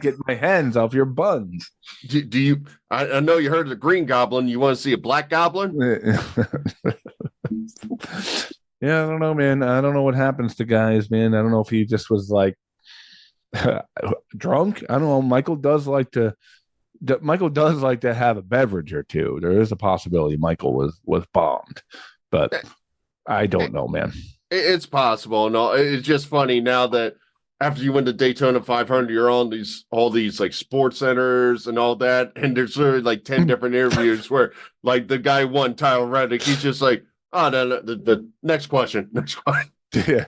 get my hands off your buns. Do you? I know you heard of the Green Goblin. You want to see a Black Goblin? Yeah, I don't know, man. I don't know what happens to guys, man. I don't know if he just was like drunk. I don't know. Michael does like to have a beverage or two. There is a possibility Michael was bombed, but I don't know, man. It's possible. No, it's just funny now that after you win the Daytona 500, you're on all these like sports centers and all that, and there's literally like 10 different interviews where like the guy won, Tyler Reddick, he's just like, oh no, the next question. Yeah.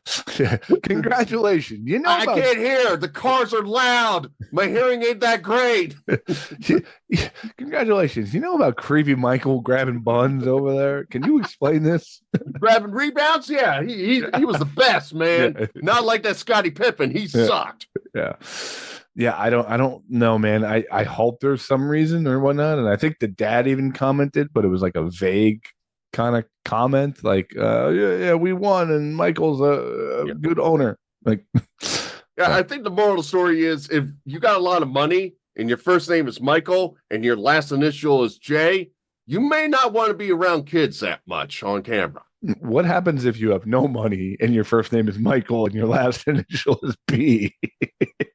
Congratulations. I can't hear. The cars are loud. My hearing ain't that great. Congratulations. You know about creepy Michael grabbing buns over there? Can you explain this? Grabbing rebounds? Yeah, he was the best, man. Yeah. Not like that Scottie Pippen. He sucked. Yeah. Yeah, I don't know, man. I hope there's some reason or whatnot. And I think the dad even commented, but it was like a vague kind of comment, like we won and Michael's a good owner. Like I think the moral of the story is if you got a lot of money and your first name is Michael and your last initial is J, you may not want to be around kids that much on camera. What happens if you have no money and your first name is Michael and your last initial is B?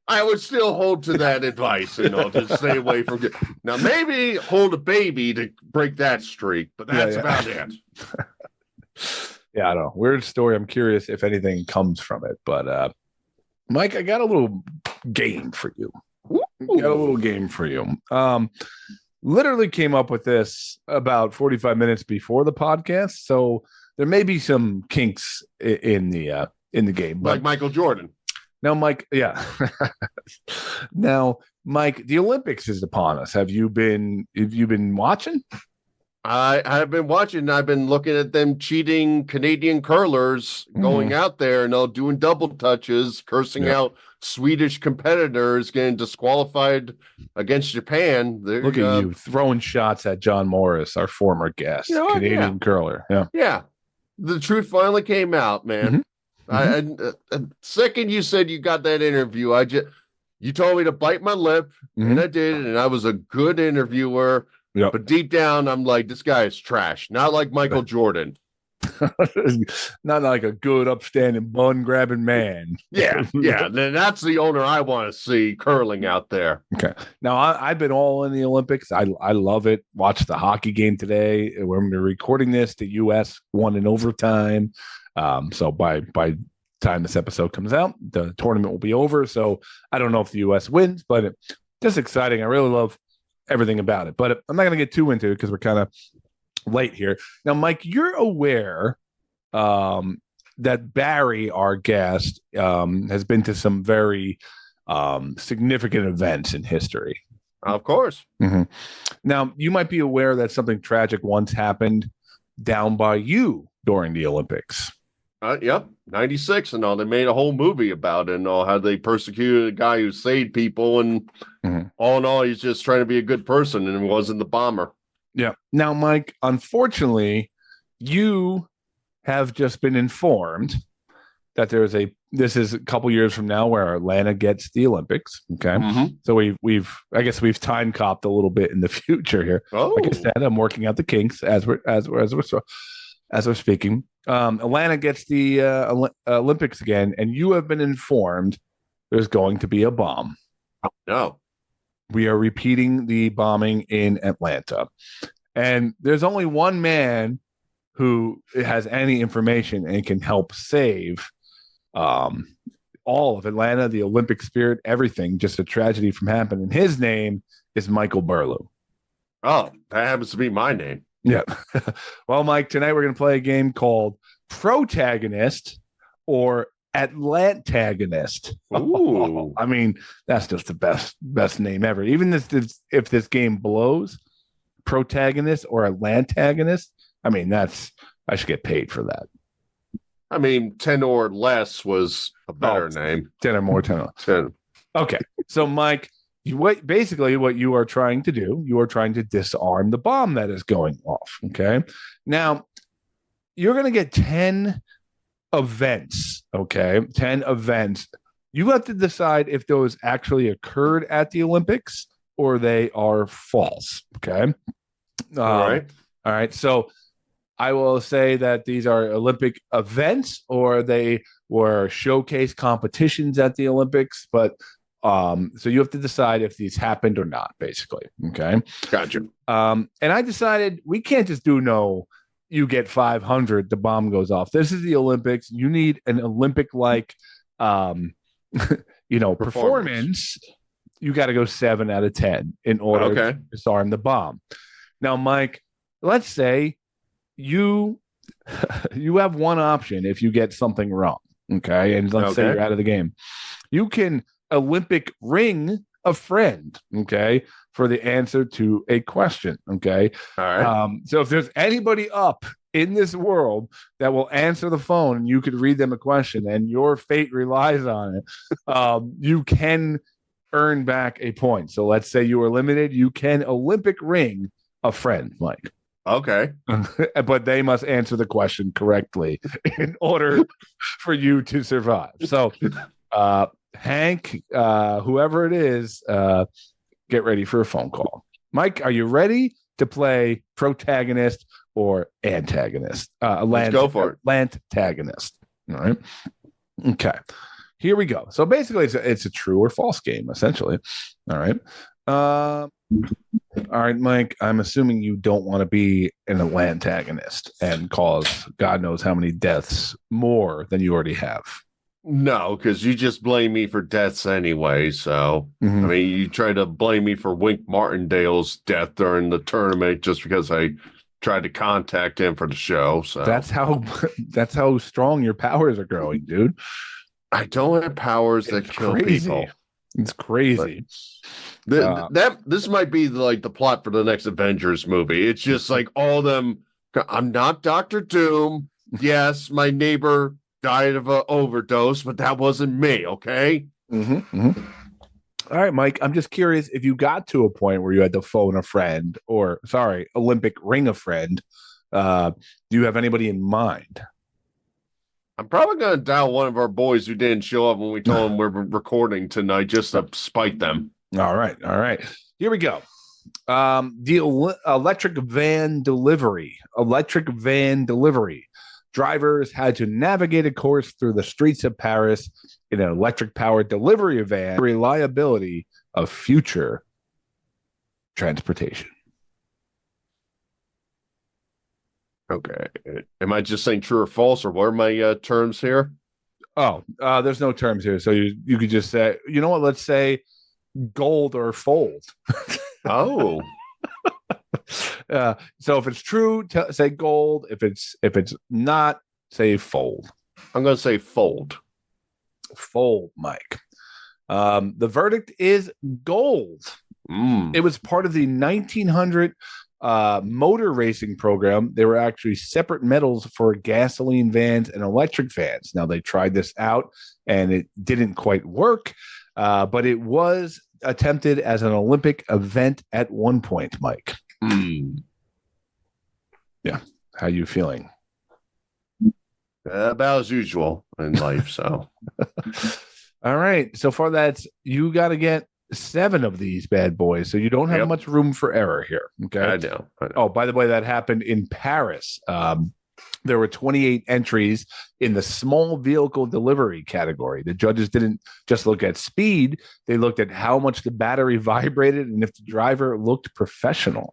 I would still hold to that advice, to stay away from it. Now, maybe hold a baby to break that streak, but that's about it. Yeah, I don't know. Weird story. I'm curious if anything comes from it. But, Mike, I got a little game for you. Literally came up with this about 45 minutes before the podcast. So there may be some kinks in the game. But like Michael Jordan. Now, Mike, Now, Mike, the Olympics is upon us. Have you been watching? I've been watching. I've been looking at them cheating Canadian curlers going out there and doing double touches, cursing out Swedish competitors, getting disqualified against Japan. Look at you throwing shots at John Morris, our former guest, Canadian curler. Yeah. The truth finally came out, man. Second you said you got that interview, you told me to bite my lip, and I did, and I was a good interviewer. Yep. But deep down, I'm like, this guy is trash. Not like Michael Jordan. Not like a good, upstanding, bun-grabbing man. Yeah. Then that's the owner I want to see curling out there. Okay. Now, I've been all in the Olympics. I love it. Watched the hockey game today. When we're recording this, the U.S. won in overtime. So by time this episode comes out, the tournament will be over. So I don't know if the U.S. wins, but just exciting. I really love everything about it. But I'm not going to get too into it because we're kind of late here. Now, Mike, you're aware that Barry, our guest, has been to some very significant events in history. Of course. Mm-hmm. Now, you might be aware that something tragic once happened down by you during the Olympics. Yep, 96 and all. They made a whole movie about it and all, how they persecuted a guy who saved people. And all in all, he's just trying to be a good person and wasn't the bomber. Yeah. Now, Mike, unfortunately, you have just been informed that this is a couple years from now where Atlanta gets the Olympics. Okay. So we've time copped a little bit in the future here. Oh. Like I said, I'm working out the kinks as we're speaking. Atlanta gets the Olympics again, and you have been informed there's going to be a bomb. Oh, no. We are repeating the bombing in Atlanta. And there's only one man who has any information and can help save all of Atlanta, the Olympic spirit, everything, just a tragedy from happening. His name is Michael Burlew. Oh, that happens to be my name. Yeah. Well, Mike, tonight we're going to play a game called Protaganist or Atlantagonist. Ooh. I mean, that's just the best name ever. Even if this game blows, Protagonist or Atlantagonist, I mean, I should get paid for that. I mean, 10 or less was a better name. 10 or more, 10 or less. 10. Okay. So, Mike, what you are trying to do, you are trying to disarm the bomb that is going off. Okay. Now, you're going to get 10 events. Okay. 10 events. You have to decide if those actually occurred at the Olympics or they are false. Okay. All right. All right. So, I will say that these are Olympic events or they were showcase competitions at the Olympics, but so you have to decide if these happened or not, basically. Okay. Gotcha. And I decided we can't just do you get 500, the bomb goes off. This is the Olympics. You need an Olympic-like, performance. You got to go 7 out of 10 in order to disarm the bomb. Now, Mike, let's say you have one option if you get something wrong, okay? And let's say you're out of the game. You can Olympic ring a friend, okay, for the answer to a question, okay? All right. So if there's anybody up in this world that will answer the phone and you could read them a question and your fate relies on it, you can earn back a point. So let's say you are limited, you can Olympic ring a friend, Mike. Okay. But they must answer the question correctly in order for you to survive. So, Hank, whoever it is, get ready for a phone call. Mike, are you ready to play Protagonist or Antagonist? Let's go for it. Atlantagonist. All right. Okay. Here we go. So basically, it's a true or false game, essentially. All right. All right, Mike, I'm assuming you don't want to be an Atlantagonist and cause God knows how many deaths more than you already have. No, because you just blame me for deaths anyway. So, I mean, you try to blame me for Wink Martindale's death during the tournament just because I tried to contact him for the show. So that's how strong your powers are growing, dude. I don't have powers that kill people. It's crazy. This might be like the plot for the next Avengers movie. It's just like all them. I'm not Dr. Doom. Yes, my neighbor died of an overdose, but that wasn't me. Okay. All right, Mike. I'm just curious if you got to a point where you had to phone a friend, Olympic ring a friend. Do you have anybody in mind? I'm probably going to dial one of our boys who didn't show up when we told them we're recording tonight just to spite them. All right. Here we go. The electric van delivery. Drivers had to navigate a course through the streets of Paris in an electric-powered delivery van. Reliability of future transportation. Okay. Am I just saying true or false, or what are my terms here? Oh, there's no terms here. So you could just say, you know what? Let's say gold or fold. Oh, So if it's true, say gold. If it's not, say fold. I'm going to say fold. Fold, Mike. The verdict is gold. It was part of the 1900 motor racing program. There were actually separate medals for gasoline vans and electric vans. Now, they tried this out and it didn't quite work, but it was attempted as an Olympic event at one point, Mike. Yeah. How you feeling? About as usual in life, so. All right. So far, you got to get 7 of these bad boys, so you don't have much room for error here. Okay. I know. Oh, by the way, that happened in Paris. There were 28 entries in the small vehicle delivery category. The judges didn't just look at speed; they looked at how much the battery vibrated and if the driver looked professional.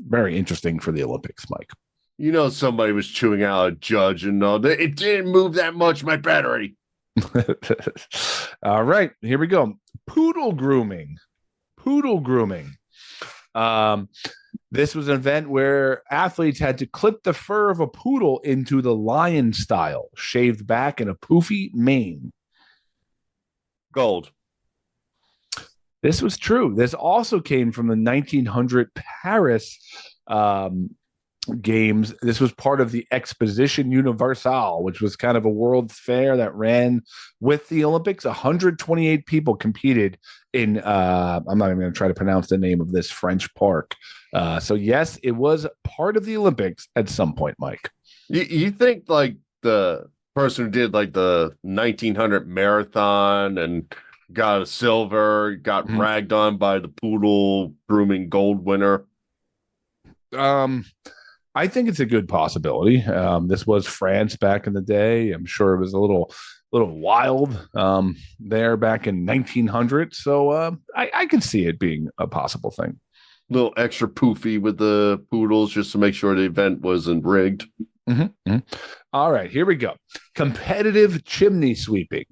Very interesting for the Olympics, Mike. You know, somebody was chewing out a judge and all that. It didn't move that much, my battery. All right, here we go. Poodle grooming. This was an event where athletes had to clip the fur of a poodle into the lion style, shaved back and a poofy mane. Gold. This was true. This also came from the 1900 Paris games. This was part of the Exposition Universelle, which was kind of a world fair that ran with the Olympics. 128 people competed in, I'm not even going to try to pronounce the name of this French park. So yes, it was part of the Olympics at some point, Mike. You think like the person who did like the 1900 marathon and got a silver, got ragged on by the poodle grooming gold winner? I think it's a good possibility. This was France back in the day. I'm sure it was a little wild there back in 1900. So I can see it being a possible thing. A little extra poofy with the poodles just to make sure the event wasn't rigged. All right, here we go. Competitive chimney sweeping.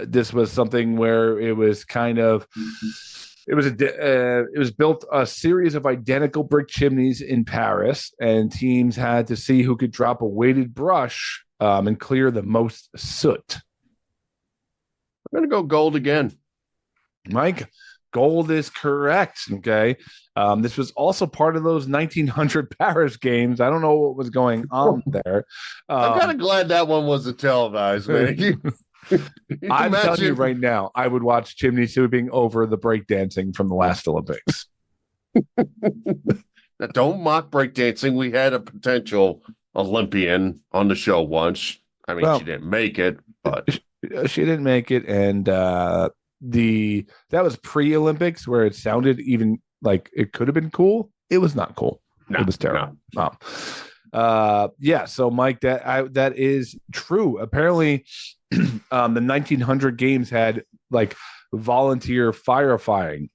This was something where it was kind of. It was built a series of identical brick chimneys in Paris, and teams had to see who could drop a weighted brush and clear the most soot. I'm going to go gold again. Mike, gold is correct. Okay. This was also part of those 1900 Paris games. I don't know what was going on there. I'm kind of glad that one wasn't televised, man. I'm telling you right now, I would watch chimney sweeping over the breakdancing from the last Olympics. Now, don't mock breakdancing. We had a potential Olympian on the show once. I mean, she didn't make it, but she didn't make it, and that was pre-Olympics where it sounded even like it could have been cool. It was not cool. It was terrible. Yeah. So Mike, that is true. Apparently, the 1900 games had like volunteer firefighting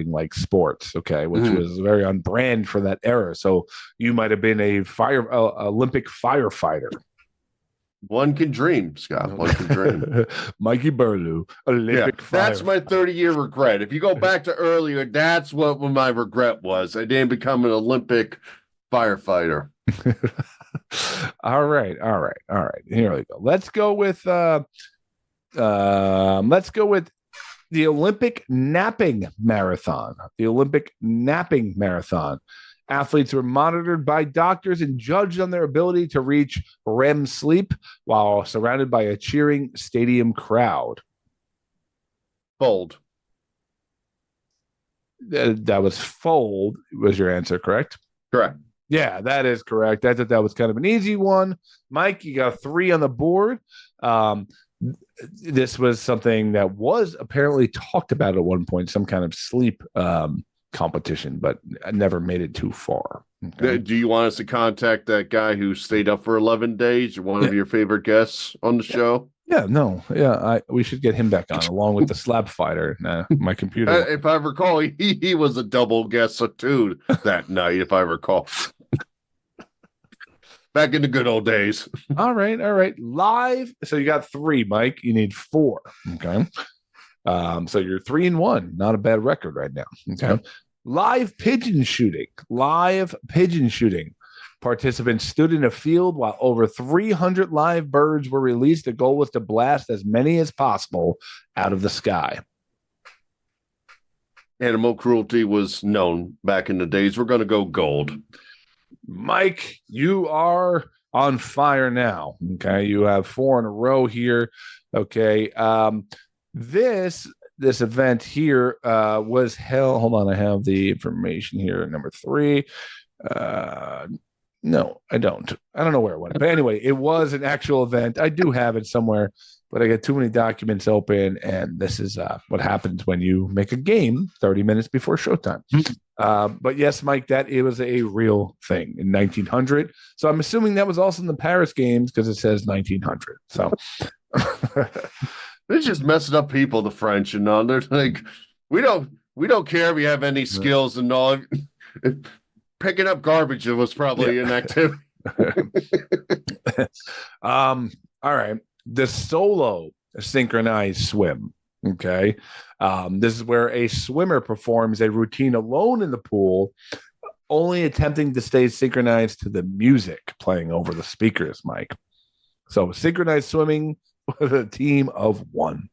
like sports. Okay, which was very on brand for that era. So you might have been a Olympic firefighter. One can dream, Scott. One can dream. Mikey Burlew, Olympic firefighter. That's my 30-year regret. If you go back to earlier, that's what my regret was. I didn't become an Olympic firefighter. All right. Here we go. Let's go with the Olympic napping marathon. Athletes were monitored by doctors and judged on their ability to reach REM sleep while surrounded by a cheering stadium crowd. Fold. That was fold. Was your answer correct? Correct. Yeah, that is correct. I thought that was kind of an easy one. Mike, you got 3 on the board. This was something that was apparently talked about at one point, some kind of sleep competition, but I never made it too far. Okay. Do you want us to contact that guy who stayed up for 11 days? Or one of your favorite guests on the show? We should get him back on along with the slab fighter. My computer. If I recall, he was a double guest too that night, if I recall. Back in the good old days. All right. Live. So you got 3, Mike. You need 4. Okay. So you're 3-1, not a bad record right now. Okay. Yep. Live pigeon shooting. Participants stood in a field while over 300 live birds were released. The goal was to blast as many as possible out of the sky. Animal cruelty was known back in the days. We're going to go gold. Mike, you are on fire now. Okay. You have 4 in a row here. Okay. This event here was held. Hold on. I have the information here. Number 3. No, I don't. I don't know where it went. But anyway, it was an actual event. I do have it somewhere, but I got too many documents open, and this is what happens when you make a game 30 minutes before showtime. But yes, Mike, it was a real thing in 1900. So I'm assuming that was also in the Paris Games because it says 1900. So they're just messing up people, the French, and all. They're like, we don't care if you have any skills and all. Picking up garbage was probably an activity. All right. The solo synchronized swim. Okay. This is where a swimmer performs a routine alone in the pool, only attempting to stay synchronized to the music playing over the speakers, Mike. So synchronized swimming with a team of 1.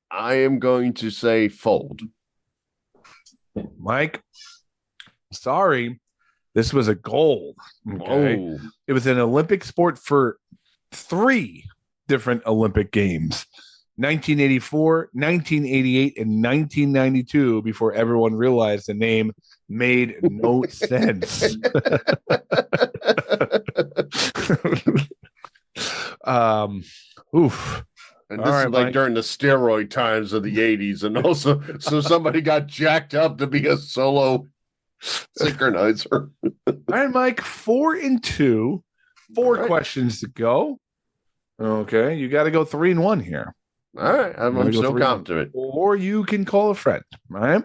I am going to say fold. Mike, sorry, this was a gold. Okay. Oh. It was an Olympic sport for 3 different Olympic Games. 1984, 1988, and 1992 before everyone realized the name made no sense. Oof. And this is like Mike, during the steroid times of the 80s. And also, so somebody got jacked up to be a solo synchronizer. All right, Mike, 4-2. 4 questions to go. Okay, you got to go 3-1 here. All right, I'm so confident. Or you can call a friend, right?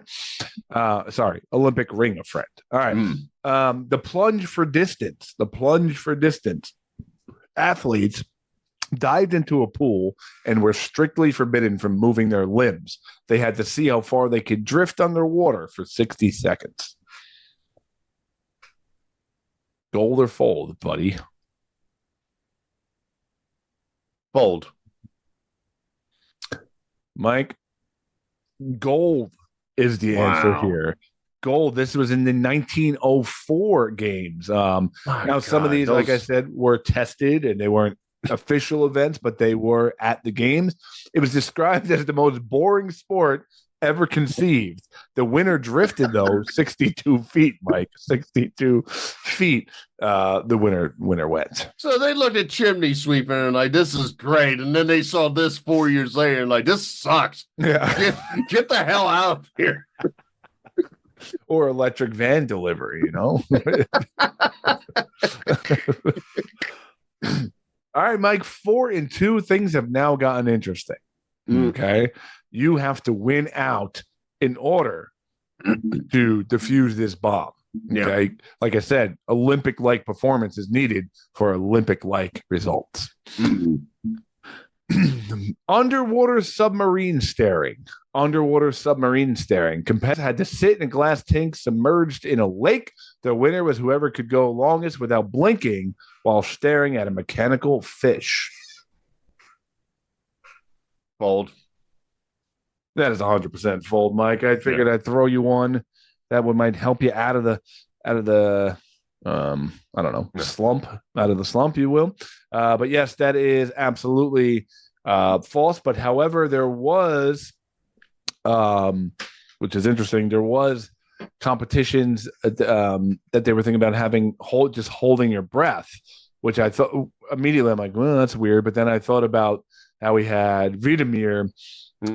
Sorry, Olympic ring a friend. All right. The plunge for distance. Athletes dived into a pool and were strictly forbidden from moving their limbs. They had to see how far they could drift underwater for 60 seconds. Gold or fold, buddy? Fold. Mike, gold is the answer here. Gold. This was in the 1904 games. Now, some of these, like I said, were tested and they weren't official events, but they were at the games. It was described as the most boring sport ever conceived. The winner drifted, though, 62 feet, Mike. 62 feet. The winner went. So they looked at chimney sweeping and like, this is great. And then they saw this 4 years later and like, this sucks. Yeah. Get the hell out of here. Or electric van delivery, you know? All right, Mike, 4-2. Things have now gotten interesting. Okay. You have to win out in order to defuse this bomb. Okay. Yeah. Like I said, Olympic-like performance is needed for Olympic-like results. Underwater submarine staring. Competitors had to sit in a glass tank submerged in a lake. The winner was whoever could go longest without blinking while staring at a mechanical fish. Fold. That is 100% fold, Mike. I figured I'd throw you one that might help you out of the I don't know, slump, out of the slump, you will. But yes, that is absolutely false. But however, there was, which is interesting, there was competitions that they were thinking about having just holding your breath, which I thought immediately, I'm like, well, that's weird. But then I thought about how we had Vitamir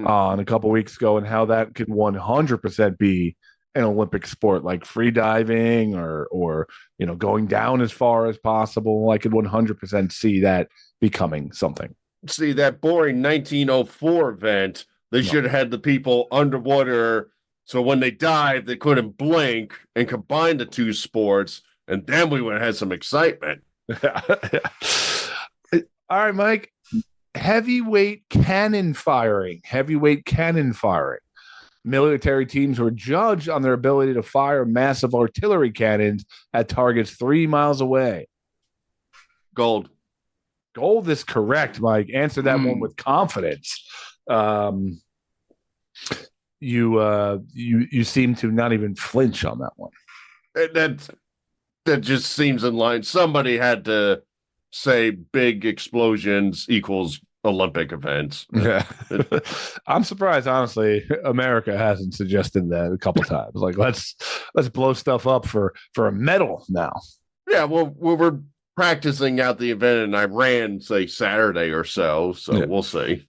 on a couple weeks ago and how that could 100% be an Olympic sport, like free diving or going down as far as possible. I could 100% see that becoming something. See, that boring 1904 event, they should have had the people underwater, so when they dive, they couldn't blink, and combine the two sports, and then we would have had some excitement. All right, Mike. Heavyweight cannon firing. Heavyweight cannon firing. Military teams were judged on their ability to fire massive artillery cannons at targets 3 miles away. Gold. Gold is correct, Mike. Answer that one with confidence. You seem to not even flinch on that one. That just seems in line. Somebody had to say big explosions equals Olympic events. Yeah. I'm surprised, honestly, America hasn't suggested that a couple times. Like, let's blow stuff up for a medal now. Yeah, well, we're practicing out the event in Iran, say Saturday or so. So we'll see.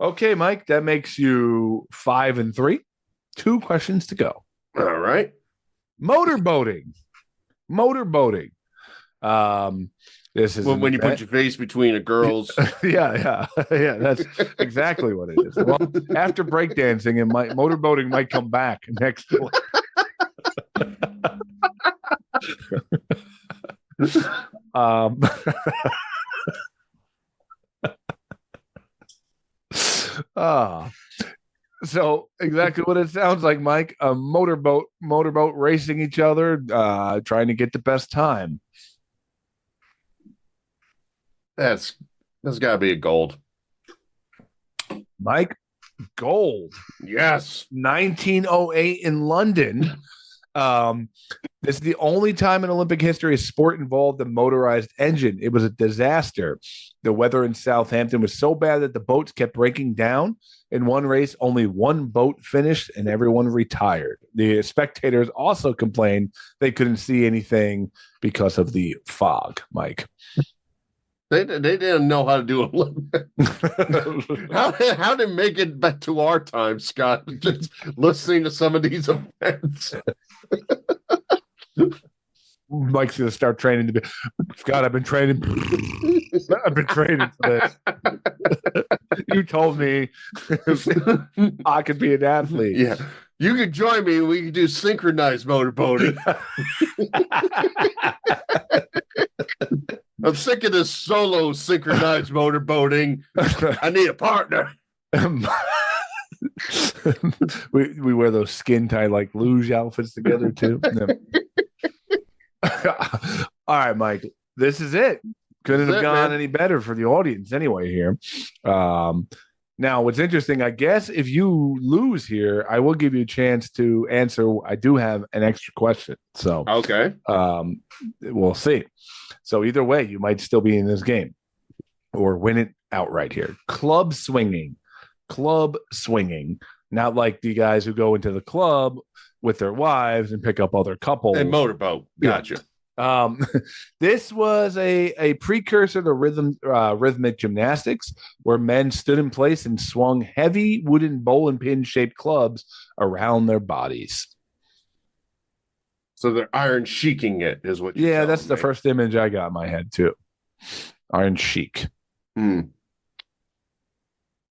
Okay, Mike, that makes you 5-3. 2 questions to go. All right. Motorboating. This is when you put your face between a girl's. yeah. That's exactly what it is. Well, after breakdancing, and motorboating might come back next week. So exactly what it sounds like, Mike. A motorboat racing each other, trying to get the best time. That's got to be a gold. Mike, gold. Yes. 1908 in London. This is the only time in Olympic history a sport involved a motorized engine. It was a disaster. The weather in Southampton was so bad that the boats kept breaking down. In one race, only one boat finished and everyone retired. The spectators also complained they couldn't see anything because of the fog, Mike. They didn't know how to do Olympic. How did they make it back to our time, Scott? Just listening to some of these events. Mike's going to start training to be. Scott, I've been training. I've been training for this. You told me I could be an athlete. Yeah. You could join me. We could do synchronized motorboating. I'm sick of this solo synchronized motorboating. I need a partner. we wear those skin tight like luge outfits together too. No. All right, Mike. This is it. Couldn't have gone any better for the audience anyway here. Now, what's interesting, I guess if you lose here, I will give you a chance to answer. I do have an extra question. So, okay. We'll see. So either way, you might still be in this game or win it outright here. Club swinging. Not like the guys who go into the club with their wives and pick up other couples. And motorboat. Gotcha. This was a precursor to rhythmic gymnastics, where men stood in place and swung heavy wooden bowling pin shaped clubs around their bodies. So they're iron sheiking it, is what you're that's me. The first image I got in my head too. Iron chic.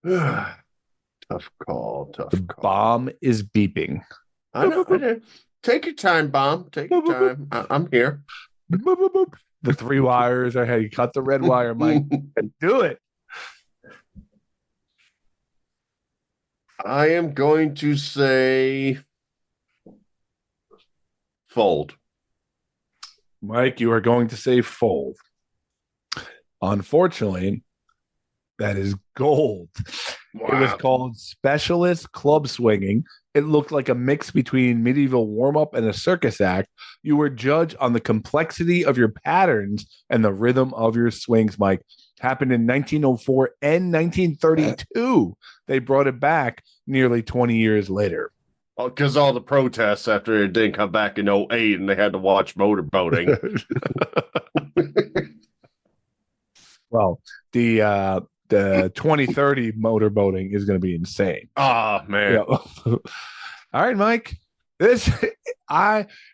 Tough call. The bomb is beeping. I know. Take your time, bomb. Take your time. I'm here. The 3 wires are. Hey, you cut the red wire, Mike. And do it. I am going to say fold. Mike, you are going to say fold. Unfortunately, that is gold. Wow. It was called specialist club swinging. It looked like a mix between medieval warm-up and a circus act. You were judged on the complexity of your patterns and the rhythm of your swings, Mike. Happened in 1904 and 1932. They brought it back nearly 20 years later. Because all the protests after it didn't come back in 08 and they had to watch motorboating. Well, the 2030 motorboating is going to be insane. Oh, man. Yeah. All right, Mike.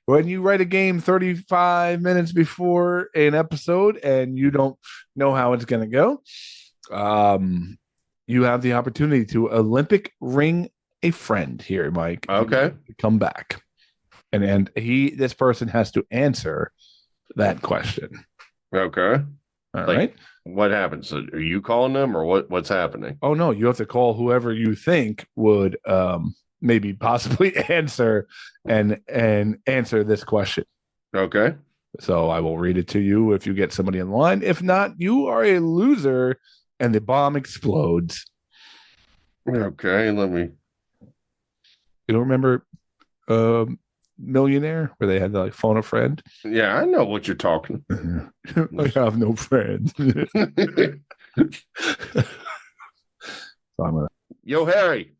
When you write a game 35 minutes before an episode and you don't know how it's going to go, you have the opportunity to Olympic ring a friend here, Mike. Okay. Come back. And this person has to answer that question. Okay. All right. What happens? Are you calling them, or what's happening? Oh no, you have to call whoever you think would maybe possibly answer and answer this question. Okay. So I will read it to you if you get somebody in line. If not, you are a loser and the bomb explodes. Okay, let me. You don't remember Millionaire where they had to like phone a friend? Yeah, I know what you're talking. I have no friends. So I'm gonna Yo, Harry.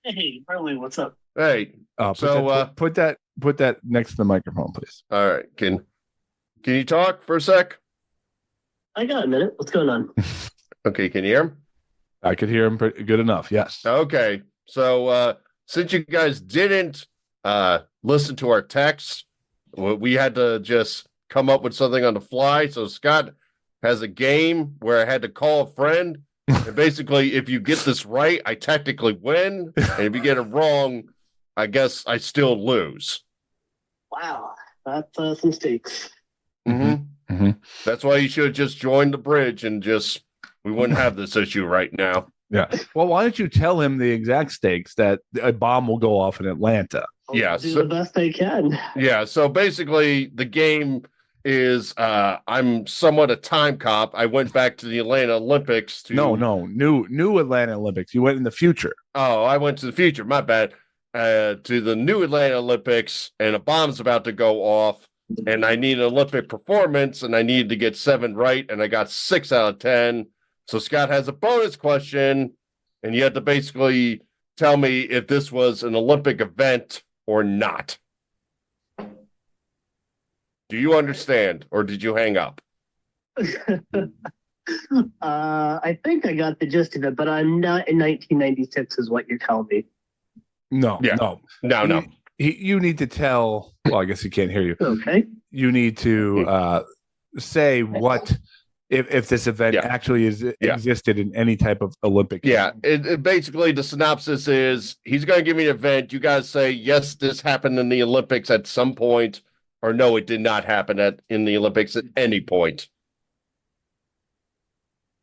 Hey, Harley, what's up? Hey. put that next to the microphone, please. All right. Can you talk for a sec? I got a minute. What's going on? Okay. Can you hear him? I could hear him pretty good enough. Yes. Okay. So since you guys didn't listen to our texts, we had to just come up with something on the fly. So Scott has a game where I had to call a friend. And basically, if you get this right, I technically win. And if you get it wrong, I guess I still lose. Wow, that's some stakes. Mm-hmm. Mm-hmm. That's why you should have just joined the bridge and we wouldn't have this issue right now. Yeah. Well, why don't you tell him the exact stakes that a bomb will go off in Atlanta? Yeah, Do the best I can. Yeah, so basically the game is I'm somewhat a time cop. I went back to the Atlanta Olympics to No, new Atlanta Olympics. You went in the future. Oh, I went to the future, my bad. To the new Atlanta Olympics, and a bomb's about to go off, and I need an Olympic performance, and I needed to get 7 right, and I got 6 out of 10. So Scott has a bonus question, and you have to basically tell me if this was an Olympic event or not. Do you understand, or did you hang up? I think I got the gist of it, but I'm not in 1996 is what you're telling me. No. You need to tell. Well, I guess he can't hear you. Okay. You need to say what if this event actually existed in any type of Olympic. Yeah, it basically the synopsis is he's going to give me an event. You guys say yes, this happened in the Olympics at some point, or no, it did not happen in the Olympics at any point.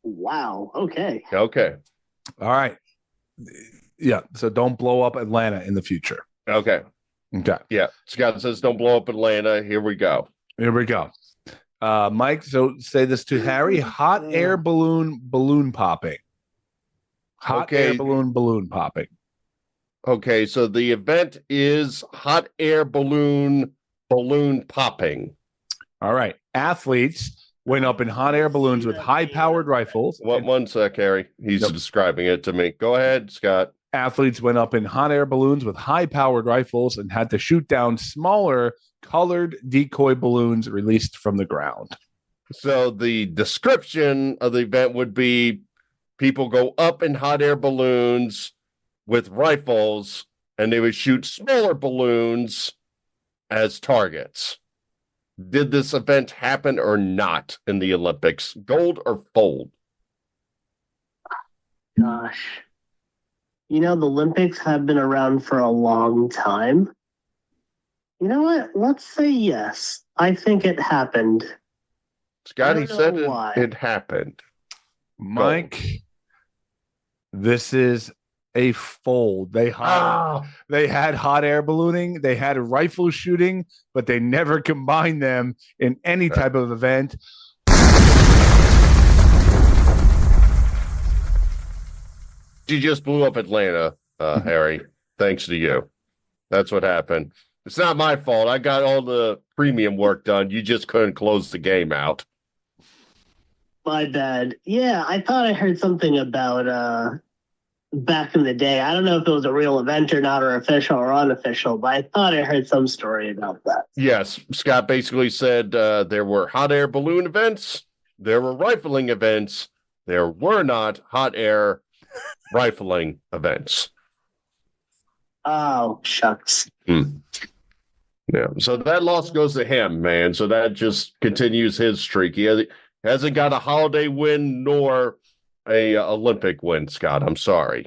Wow. Okay. Okay. All right. Yeah. So don't blow up Atlanta in the future. Okay. Okay. Yeah. Scott says don't blow up Atlanta. Here we go. Mike, so say this to Harry. Hot air balloon popping. Hot air balloon popping. Okay, so the event is hot air balloon popping. All right. Athletes went up in hot air balloons with high-powered rifles. One sec, Harry. He's describing it to me. Go ahead, Scott. Athletes went up in hot air balloons with high-powered rifles and had to shoot down smaller colored decoy balloons released from the ground. So the description of the event would be people go up in hot air balloons with rifles, and they would shoot smaller balloons as targets. Did this event happen or not in the Olympics? Gold or fold? Gosh. You know, the Olympics have been around for a long time. You know what? Let's say yes. I think it happened. Scotty said it happened. Mike, this is a fold. They had hot air ballooning, they had rifle shooting, but they never combined them in any type of event. You just blew up Atlanta, Harry. Thanks to you. That's what happened. It's not my fault. I got all the premium work done. You just couldn't close the game out. My bad. Yeah, I thought I heard something about back in the day. I don't know if it was a real event or not, or official or unofficial, but I thought I heard some story about that. Yes, Scott basically said there were hot air balloon events, there were rifling events, there were not hot air rifling events. Oh, shucks. Yeah, so that loss goes to him, man. So that just continues his streak. He hasn't got a holiday win nor a Olympic win, Scott. I'm sorry.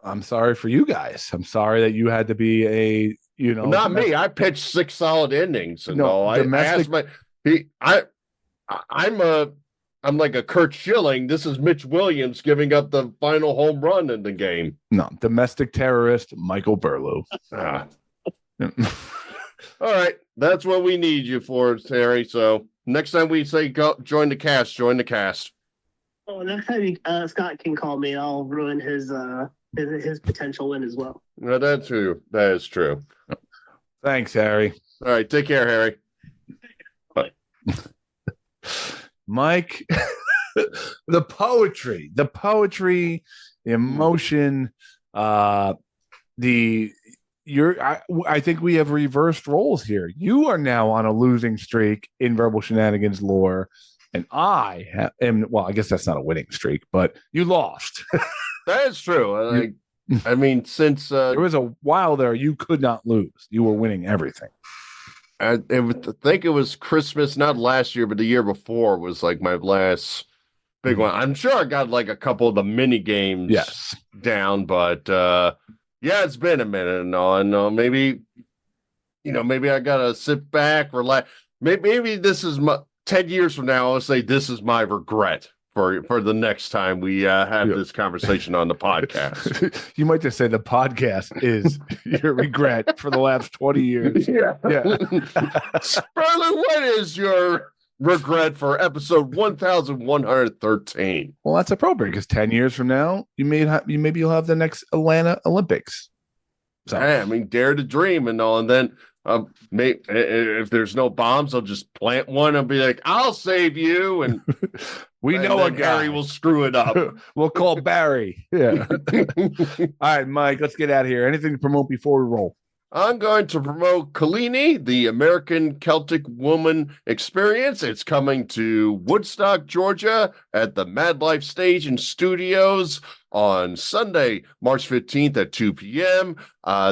I'm sorry for you guys. I'm sorry that you had to be a, not me. I pitched 6 solid innings, and I'm I'm like a Kurt Schilling. This is Mitch Williams giving up the final home run in the game. No, domestic terrorist Michael Burlew. Ah. All right, that's what we need you for, Terry. So next time we say go join the cast, join the cast. Oh, next time Scott can call me, I'll ruin his potential win as well. No, that's true. That is true. Thanks, Harry. All right, take care, Harry. Bye. Mike, the poetry, the emotion, I think we have reversed roles here. You are now on a losing streak in Verbal Shenanigans lore, and I am. Well, I guess that's not a winning streak, but you lost. That is true. I mean, since there was a while there, you could not lose. You were winning everything. I think it was Christmas, not last year, but the year before was like my last big one. I'm sure I got like a couple of the mini games down, but yeah, it's been a minute and all. And maybe I gotta sit back, relax. Maybe this is 10 years from now. I'll say this is my regret for the next time we have this conversation on the podcast. You might just say the podcast is your regret for the last 20 years. Yeah. Sperling, what is your regret for episode 1113? Well, that's appropriate because 10 years from now, maybe you'll have the next Atlanta Olympics. So. Yeah, I mean, dare to dream and all, and then maybe if there's no bombs, I'll just plant one and be like, "I'll save you," and we know a guy. Harry will screw it up. We'll call Barry. Yeah. All right, Mike, let's get out of here. Anything to promote before we roll? I'm going to promote Kalini, the American Celtic Woman Experience. It's coming to Woodstock, Georgia at the Mad Life Stage and Studios on Sunday, March 15th at 2 p.m.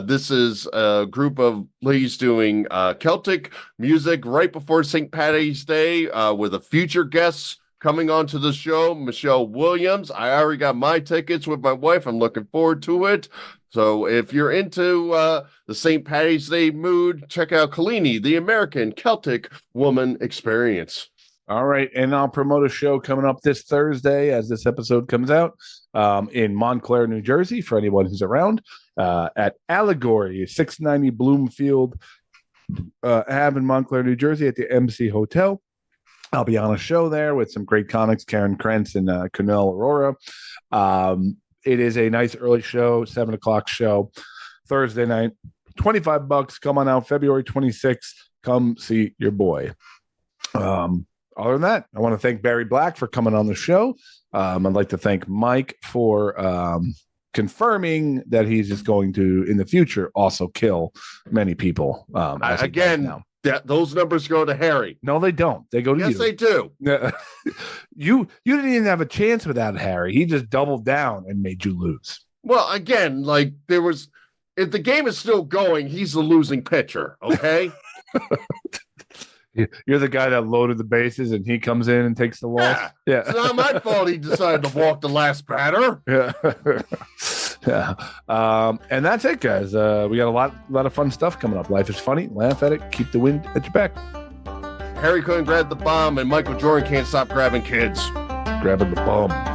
This is a group of ladies doing Celtic music right before St. Paddy's Day with a future guest coming onto the show, Michelle Williams. I already got my tickets with my wife. I'm looking forward to it. So if you're into the St. Paddy's Day mood, check out Kalini, the American Celtic Woman Experience. All right. And I'll promote a show coming up this Thursday as this episode comes out in Montclair, New Jersey, for anyone who's around, at Allegory, 690 Bloomfield Ave in Montclair, New Jersey, at the MC Hotel. I'll be on a show there with some great comics, Karen Krentz and Kunal Aurora. It is a nice early show, 7:00 show, Thursday night, $25. Come on out, February 26th. Come see your boy. Other than that, I want to thank Barry Black for coming on the show. I'd like to thank Mike for confirming that he's just going to, in the future, also kill many people. Again, those numbers go to Harry. No, they don't. They go to you. Yes, they do. You didn't even have a chance without Harry. He just doubled down and made you lose. Well, again, like if the game is still going, he's the losing pitcher. Okay. You're the guy that loaded the bases and he comes in and takes the loss. Yeah. It's not my fault he decided to walk the last batter. Yeah. Yeah. And that's it, guys. We got a lot of fun stuff coming up. Life is funny. Laugh at it. Keep the wind at your back. Harry couldn't grab the bomb, and Michael Jordan can't stop grabbing kids. Grabbing the bomb.